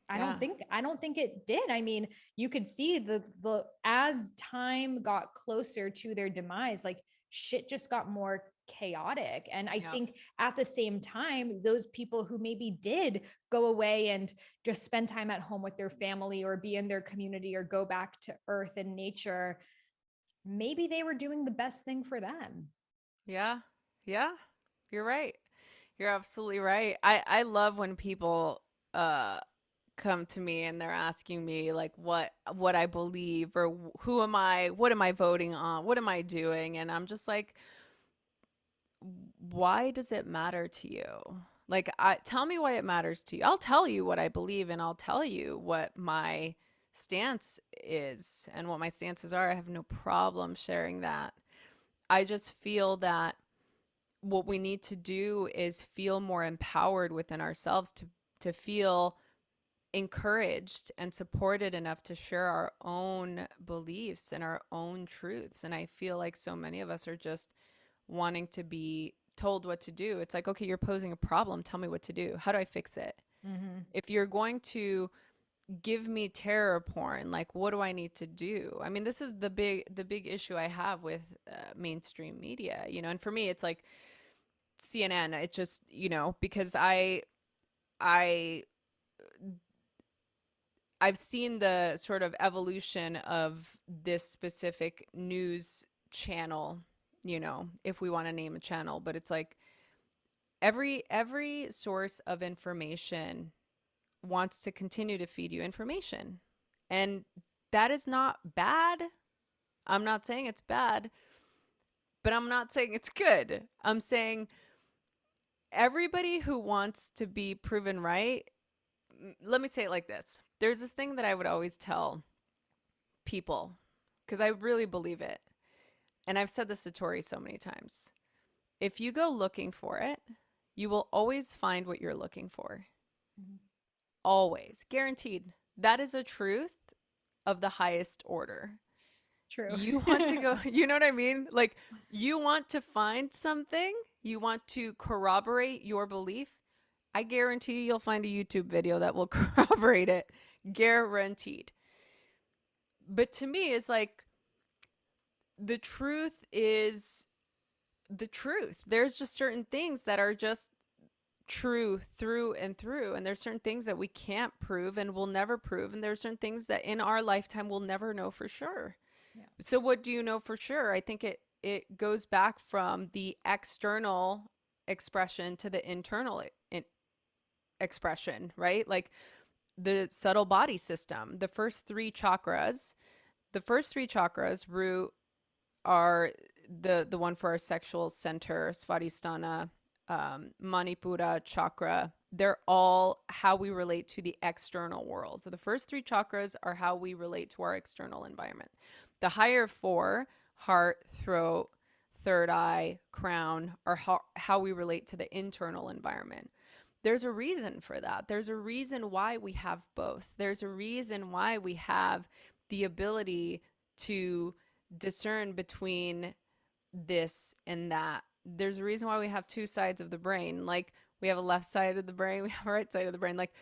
Yeah. I don't think it did. I mean, you could see the as time got closer to their demise, like shit just got more chaotic. And I Yeah. think at the same time, those people who maybe did go away and just spend time at home with their family or be in their community or go back to earth and nature, maybe they were doing the best thing for them. Yeah. Yeah. You're right. You're absolutely right. I love when people uh come to me and they're asking me like what I believe or who am I, what am I voting on, what am I doing, and I'm just like, why does it matter to you? Like, tell me why it matters to you. I'll tell you what I believe and I'll tell you what my stance is and what my stances are. I have no problem sharing that. I just feel that what we need to do is feel more empowered within ourselves to feel encouraged and supported enough to share our own beliefs and our own truths. And I feel like so many of us are just wanting to be told what to do. It's like, okay, you're posing a problem. Tell me what to do. How do I fix it? Mm-hmm. If you're going to give me terror porn, like what do I need to do? I mean, this is the big issue I have with mainstream media, you know. And for me, it's like CNN. It just, you know, because I I've seen the sort of evolution of this specific news channel, you know, if we want to name a channel, but it's like every source of information wants to continue to feed you information. And that is not bad. I'm not saying it's bad, but I'm not saying it's good. I'm saying everybody who wants to be proven right, let me say it like this. There's this thing that I would always tell people because I really believe it. And I've said this to Tori so many times. If you go looking for it, you will always find what you're looking for. Mm-hmm. Always. Guaranteed. That is a truth of the highest order. True. You want to go, you know what I mean? Like, you want to find something, you want to corroborate your belief. I guarantee you'll find a YouTube video that will corroborate it. Guaranteed. But to me, it's like the truth is the truth. There's just certain things that are just true through and through. And there's certain things that we can't prove and will never prove. And there's certain things that in our lifetime we'll never know for sure. Yeah. So what do you know for sure? I think it goes back from the external expression to the internal expression, right? Like the subtle body system, the first three chakras root are the one for our sexual center, Svadhisthana, Manipura chakra. They're all how we relate to the external world. So the first three chakras are how we relate to our external environment. The higher four, heart, throat, third eye, crown, are how we relate to the internal environment. There's a reason for that. There's a reason why we have both. There's a reason why we have the ability to discern between this and that. There's a reason why we have two sides of the brain. Like we have a left side of the brain, we have a right side of the brain. Like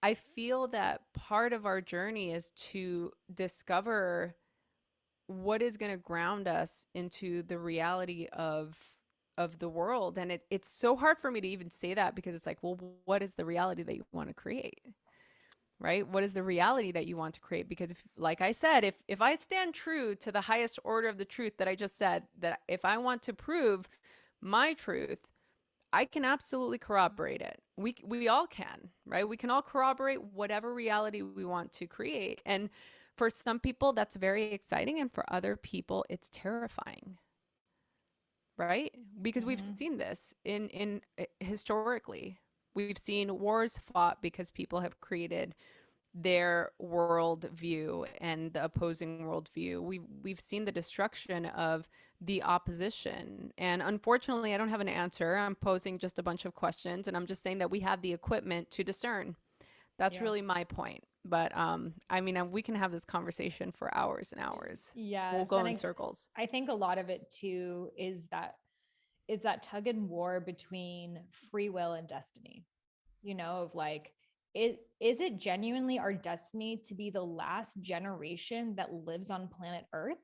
I feel that part of our journey is to discover what is going to ground us into the reality of the world. And it's so hard for me to even say that because it's like, well, what is the reality that you want to create? Right? What is the reality that you want to create? Because if, like I said, if I stand true to the highest order of the truth that I just said, that if I want to prove my truth, I can absolutely corroborate it. We all can, right? We can all corroborate whatever reality we want to create. And for some people that's very exciting, and for other people it's terrifying, right? Because we've Mhm. seen this in historically. We've seen wars fought because people have created their worldview and the opposing worldview. We've seen the destruction of the opposition. And unfortunately, I don't have an answer. I'm posing just a bunch of questions, and I'm just saying that we have the equipment to discern. That's Yeah. really my point. But I mean, we can have this conversation for hours and hours. We'll Yes. go And in circles. I think a lot of it too is that it's that tug and war between free will and destiny, of like, is it genuinely our destiny to be the last generation that lives on planet Earth?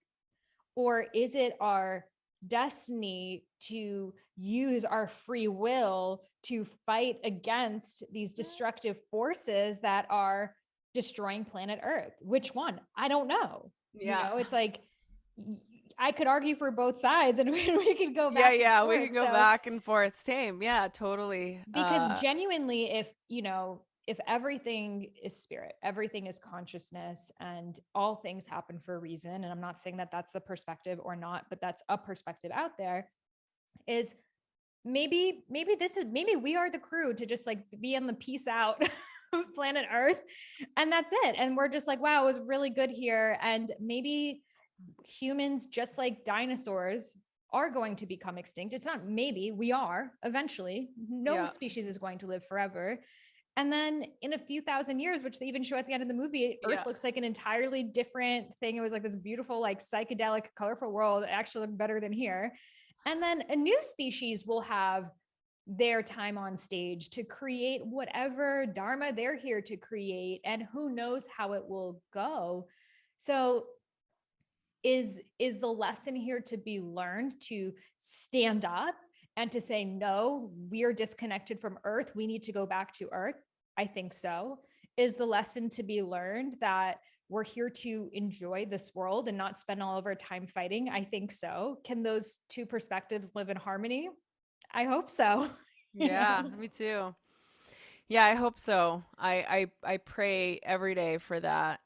Or is it our destiny to use our free will to fight against these destructive forces that are destroying planet Earth? Which one? I don't know. Yeah. It's like, I could argue for both sides and we could go Yeah, back and yeah, we forth. can go So, back and forth. Same. Yeah, totally. because genuinely, if everything is spirit, everything is consciousness, and all things happen for a reason, and I'm not saying that that's the perspective or not, but that's a perspective out there, is maybe we are the crew to just like be on the peace out of planet Earth, and that's it, and we're just like, wow, it was really good here, and maybe humans, just like dinosaurs, are going to become extinct. It's not maybe, we are eventually. No Yeah. species is going to live forever. And then in a few thousand years, which they even show at the end of the movie, Earth Yeah. looks like an entirely different thing. It was like this beautiful, like psychedelic, colorful world. It actually looked better than here. And then a new species will have their time on stage to create whatever dharma they're here to create. And who knows how it will go. So is the lesson here to be learned to stand up and to say, no, we are disconnected from Earth, we need to go back to Earth? I think so. Is the lesson to be learned that we're here to enjoy this world and not spend all of our time fighting? I think so. Can those two perspectives live in harmony? I hope so. you Yeah, know me too. Yeah, I hope so. I pray every day for that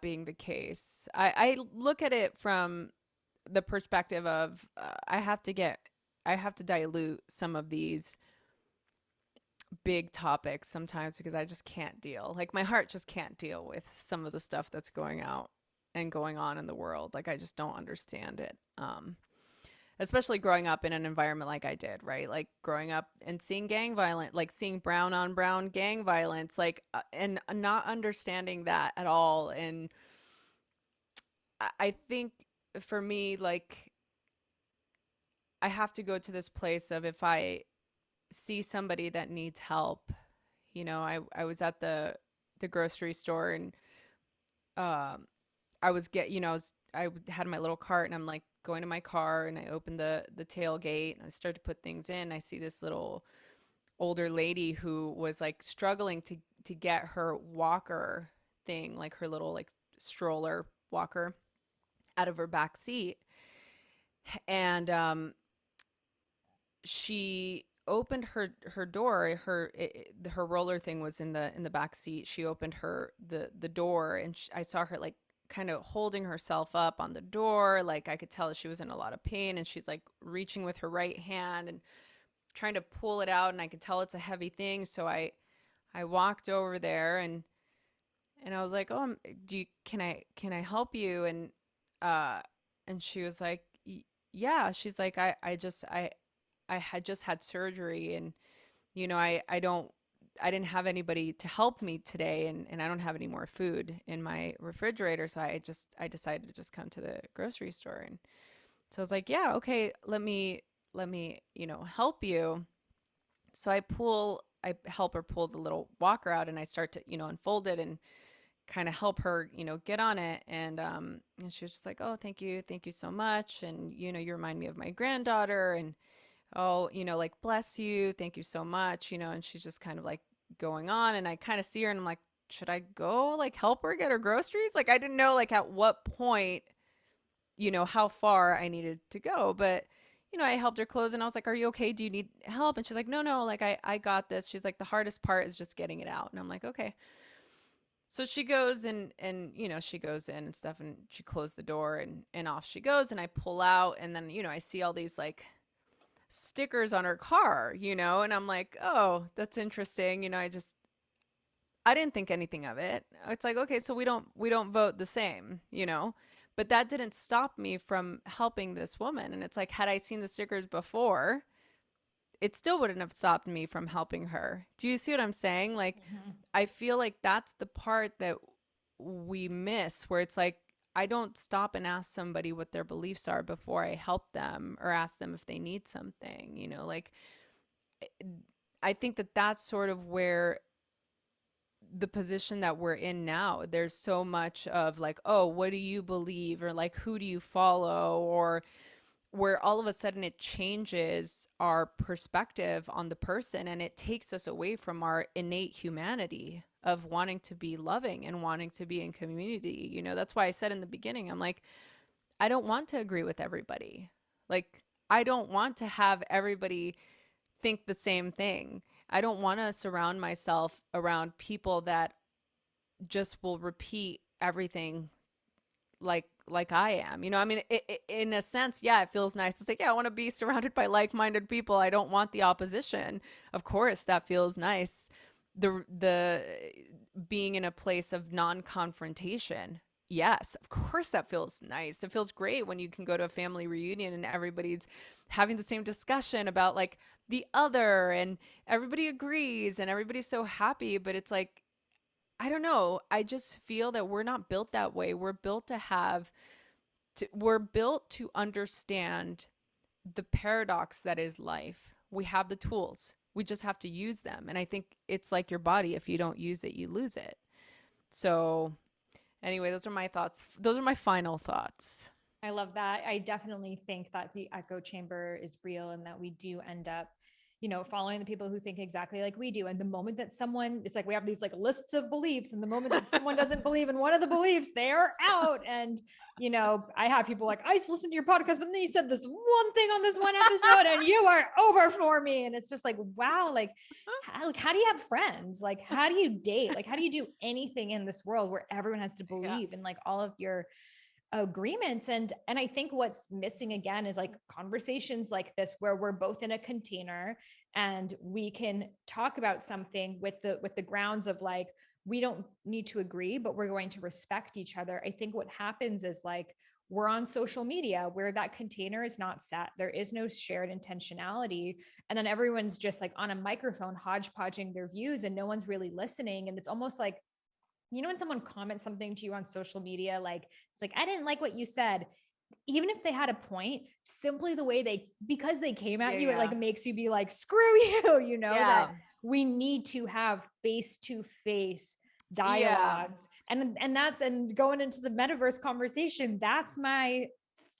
being the case. I look at it from the perspective of I have to dilute some of these big topics sometimes because I just can't deal. Like my heart just can't deal with some of the stuff that's going out and going on in the world. Like I just don't understand it. Especially growing up in an environment like I did, right? Like growing up and seeing gang violence, like seeing brown on brown gang violence, like, and not understanding that at all. And I think for me, like, I have to go to this place of if I see somebody that needs help, I was at the grocery store and, um, I was get, I had my little cart and I'm like going to my car and I opened the tailgate and I started to put things in. I see this little older lady who was like struggling to get her walker thing, like her little like stroller walker out of her back seat. And she opened her door, her roller thing was in the back seat. She opened the door and I saw her like kind of holding herself up on the door, like I could tell that she was in a lot of pain, and she's like reaching with her right hand and trying to pull it out, and I could tell it's a heavy thing. So I walked over there and I was like, "Oh, can I help you?" Uh and she was like, "Yeah." She's like, I had just had surgery, and I didn't have anybody to help me today, and I don't have any more food in my refrigerator, so I decided to just come to the grocery store. And so I was like, yeah, okay, let me help you. So I help her pull the little walker out, and I start to unfold it and kind of help her get on it. And she was just like, oh, thank you so much, and you remind me of my granddaughter, and oh, like, bless you, thank you so much, and she's just kind of like going on, and I kind of see her and I'm like, should I go like help her get her groceries? Like I didn't know like at what point, how far I needed to go. But I helped her close, and I was like, are you okay? Do you need help? And she's like, no, like I got this. She's like, the hardest part is just getting it out. And I'm like, okay. So she goes and she goes in and stuff, and she closed the door, and off she goes, and I pull out, and then I see all these like stickers on her car, and I'm like, oh, that's interesting. I didn't think anything of it. It's like, okay, so we don't vote the same. But that didn't stop me from helping this woman. And it's like, had I seen the stickers before, it still wouldn't have stopped me from helping her. Do you see what I'm saying? Like, Mhm. I feel like that's the part that we miss, where it's like, I don't stop and ask somebody what their beliefs are before I help them or ask them if they need something. Like, I think that that's sort of where the position that we're in now, there's so much of like, oh, what do you believe, or like, who do you follow, or where all of a sudden it changes our perspective on the person, and it takes us away from our innate humanity of wanting to be loving and wanting to be in community. That's why I said in the beginning, I'm like, I don't want to agree with everybody. Like, I don't want to have everybody think the same thing. I don't want to surround myself around people that just will repeat everything like I am. I mean, in a sense, yeah, it feels nice. It's like, yeah, I want to be surrounded by like-minded people. I don't want the opposition. Of course, that feels nice. The being in a place of non-confrontation. Yes, of course that feels nice. It feels great when you can go to a family reunion and everybody's having the same discussion about like the other, and everybody agrees and everybody's so happy, but it's like, I don't know. I just feel that we're not built that way. We're built to understand the paradox that is life. We have the tools. We just have to use them. And I think it's like your body. If you don't use it, you lose it. So, anyway, those are my thoughts. Those are my final thoughts. I love that. I definitely think that the echo chamber is real and that we do end up, following the people who think exactly like we do. And the moment that someone, it's like we have these like lists of beliefs, and the moment that someone doesn't believe in one of the beliefs, they're out. And, I have people like, I just listened to your podcast, but then you said this one thing on this one episode and you are over for me. And it's just like, wow, how do you have friends? Like, how do you date? Like, how do you do anything in this world where everyone has to Yeah. believe in like all of your agreements? And I think what's missing again is like conversations like this, where we're both in a container and we can talk about something with the grounds of like, we don't need to agree, but we're going to respect each other. I think what happens is like, we're on social media where that container is not set, there is no shared intentionality, and then everyone's just like on a microphone hodgepodging their views and no one's really listening. And it's almost like, when someone comments something to you on social media, like, it's like, I didn't like what you said. Even if they had a point, simply the way because they came at Yeah. you, it Yeah. like makes you be like, screw you, that Yeah. we need to have face to face Yeah. dialogues. And going into the metaverse conversation, that's my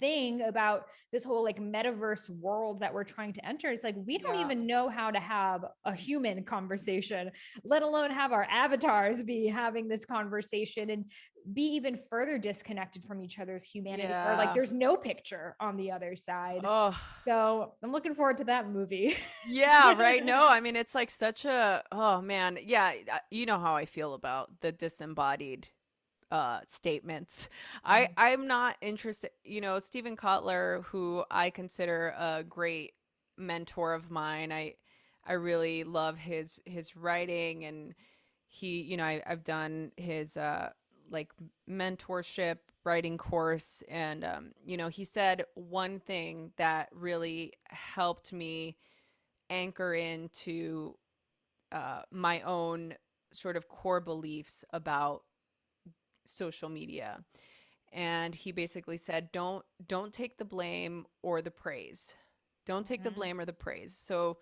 thing about this whole like metaverse world that we're trying to enter. It's like, we don't Yeah. even know how to have a human conversation, let alone have our avatars be having this conversation and be even further disconnected from each other's humanity, or like Yeah. there's no picture on the other side. Oh, So I'm looking forward to that movie. yeah, right. No, I mean, it's like such a, oh man. Yeah, you know how I feel about the disembodied statements. I'm not interested, Stephen Kotler, who I consider a great mentor of mine. I really love his writing, and I've done his like mentorship writing course, and he said one thing that really helped me anchor into my own sort of core beliefs about social media. And he basically said, don't take the blame or the praise. Don't take the Mhm. blame or the praise. So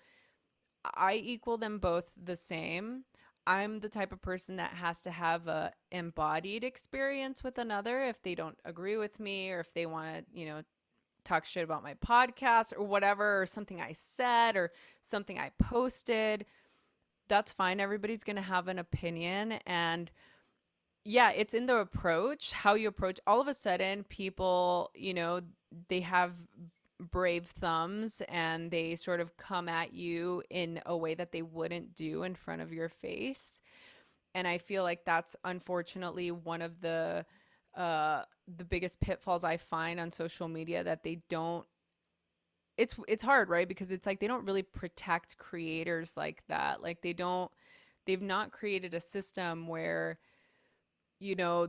I equal them both the same. I'm the type of person that has to have a embodied experience with another if they don't agree with me, or if they want to, talk shit about my podcast or whatever, or something I said or something I posted. That's fine. Everybody's going to have an opinion. And yeah, it's in the approach, how you approach. All of a sudden, people, they have brave thumbs, and they sort of come at you in a way that they wouldn't do in front of your face. And I feel like that's unfortunately one of the biggest pitfalls I find on social media, that they don't, it's hard, right? Because it's like they don't really protect creators like that. Like they've not created a system where, you know,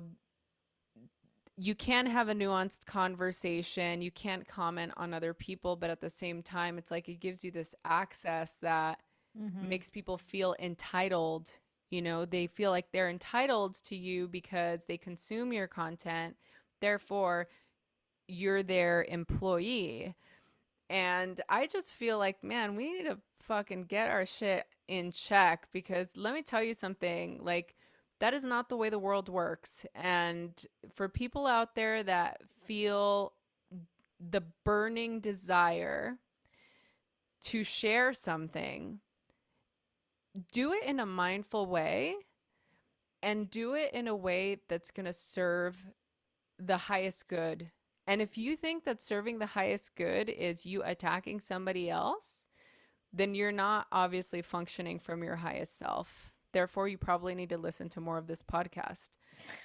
you can have a nuanced conversation, you can't comment on other people, but at the same time, it's like it gives you this access that Mm-hmm. makes people feel entitled. You know, they feel like they're entitled to you because they consume your content. Therefore, you're their employee. And I just feel like, man, we need to fucking get our shit in check, because let me tell you something, like, that is not the way the world works. And for people out there that feel the burning desire to share something, do it in a mindful way, and do it in a way that's going to serve the highest good. And if you think that serving the highest good is you attacking somebody else, then you're not obviously functioning from your highest self. Therefore, you probably need to listen to more of this podcast,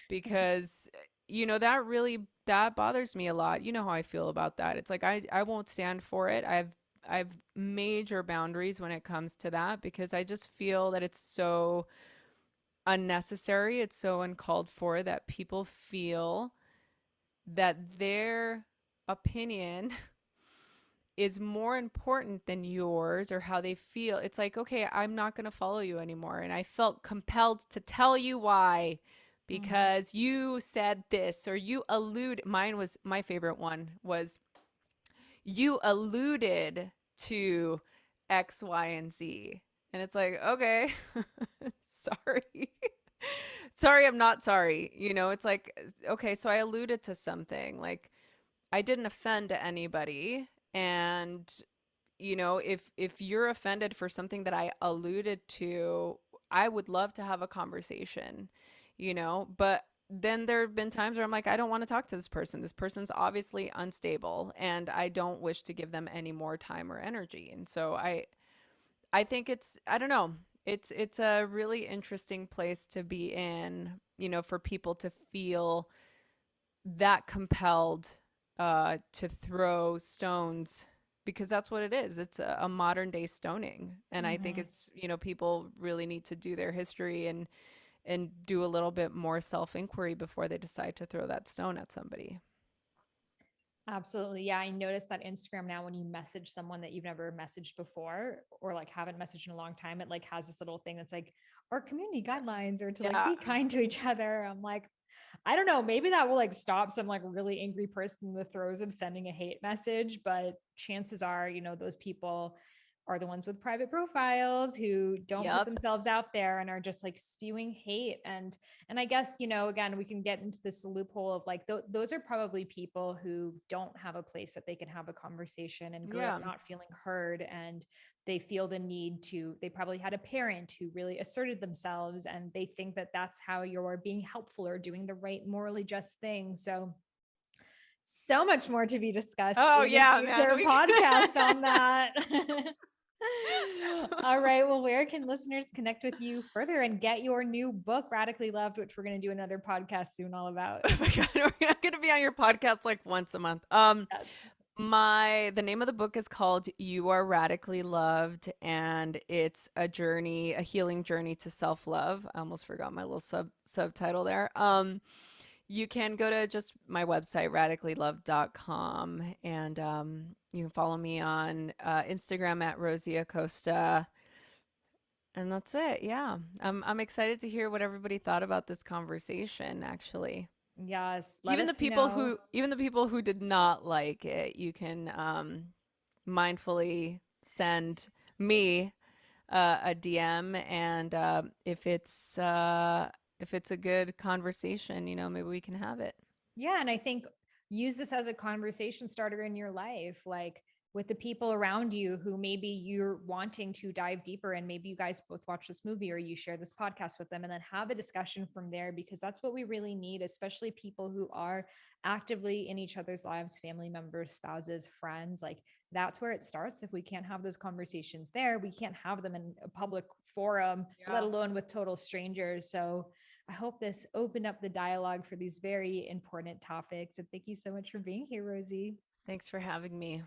because that really, that bothers me a lot. You know how I feel about that. It's like I won't stand for it. I've major boundaries when it comes to that, because I just feel that it's so unnecessary. It's so uncalled for that people feel that their opinion is more important than yours, or how they feel. It's like, okay, I'm not going to follow you anymore. And I felt compelled to tell you why, Mm-hmm. because you said this, or you allude. Mine was, my favorite one was, you alluded to X, Y, and Z. And it's like, okay, sorry. Sorry, I'm not sorry. It's like, okay, so I alluded to something. Like, I didn't offend anybody. And if you're offended for something that I alluded to, I would love to have a conversation, but then there have been times where I'm like, I don't want to talk to this person. This person's obviously unstable, and I don't wish to give them any more time or energy. And so I think it's, I don't know, it's a really interesting place to be in, for people to feel that compelled to throw stones, because that's what it is. It's a modern day stoning. And I think Mm-hmm. it's, people really need to do their history and do a little bit more self inquiry before they decide to throw that stone at somebody. Absolutely. Yeah. I noticed that Instagram now, when you message someone that you've never messaged before, or like haven't messaged in a long time, it like has this little thing that's like our community guidelines, or to like Yeah. be kind to each other. I'm like, I don't know, maybe that will like stop some like really angry person in the throes of sending a hate message, but chances are, those people are the ones with private profiles who don't put Yep. themselves out there and are just like spewing hate. And I guess, again, we can get into this loophole of like those are probably people who don't have a place that they can have a conversation, and grew up Yeah. not feeling heard, and they feel the need to, they probably had a parent who really asserted themselves, and they think that that's how you're being helpful or doing the right morally just thing. So much more to be discussed Oh in a yeah, man. future We podcast on that. All right. Well, where can listeners connect with you further and get your new book, Radically Loved, which we're going to do another podcast soon all about? Oh my God, we're gonna be on your podcast like once a month. Yes. The name of the book is called You Are Radically Loved, and it's a journey, a healing journey to self-love. I almost forgot my little subtitle there. You can go to just my website, radicallyloved.com, and you can follow me on Instagram at Rosie Acosta. And that's it. Yeah. I'm excited to hear what everybody thought about this conversation, actually. Yes. Let Even the us people know. who even the people who did not like it, you can mindfully send me a DM, and if it's a good conversation, maybe we can have it. Yeah. And I think use this as a conversation starter in your life. Like, with the people around you who maybe you're wanting to dive deeper, and maybe you guys both watch this movie or you share this podcast with them, and then have a discussion from there, because that's what we really need, especially people who are actively in each other's lives, family members, spouses, friends. Like, that's where it starts. If we can't have those conversations there, we can't have them in a public forum, let Yeah. alone with total strangers. So I hope this opened up the dialogue for these very important topics. And thank you so much for being here, Rosie. Thanks for having me.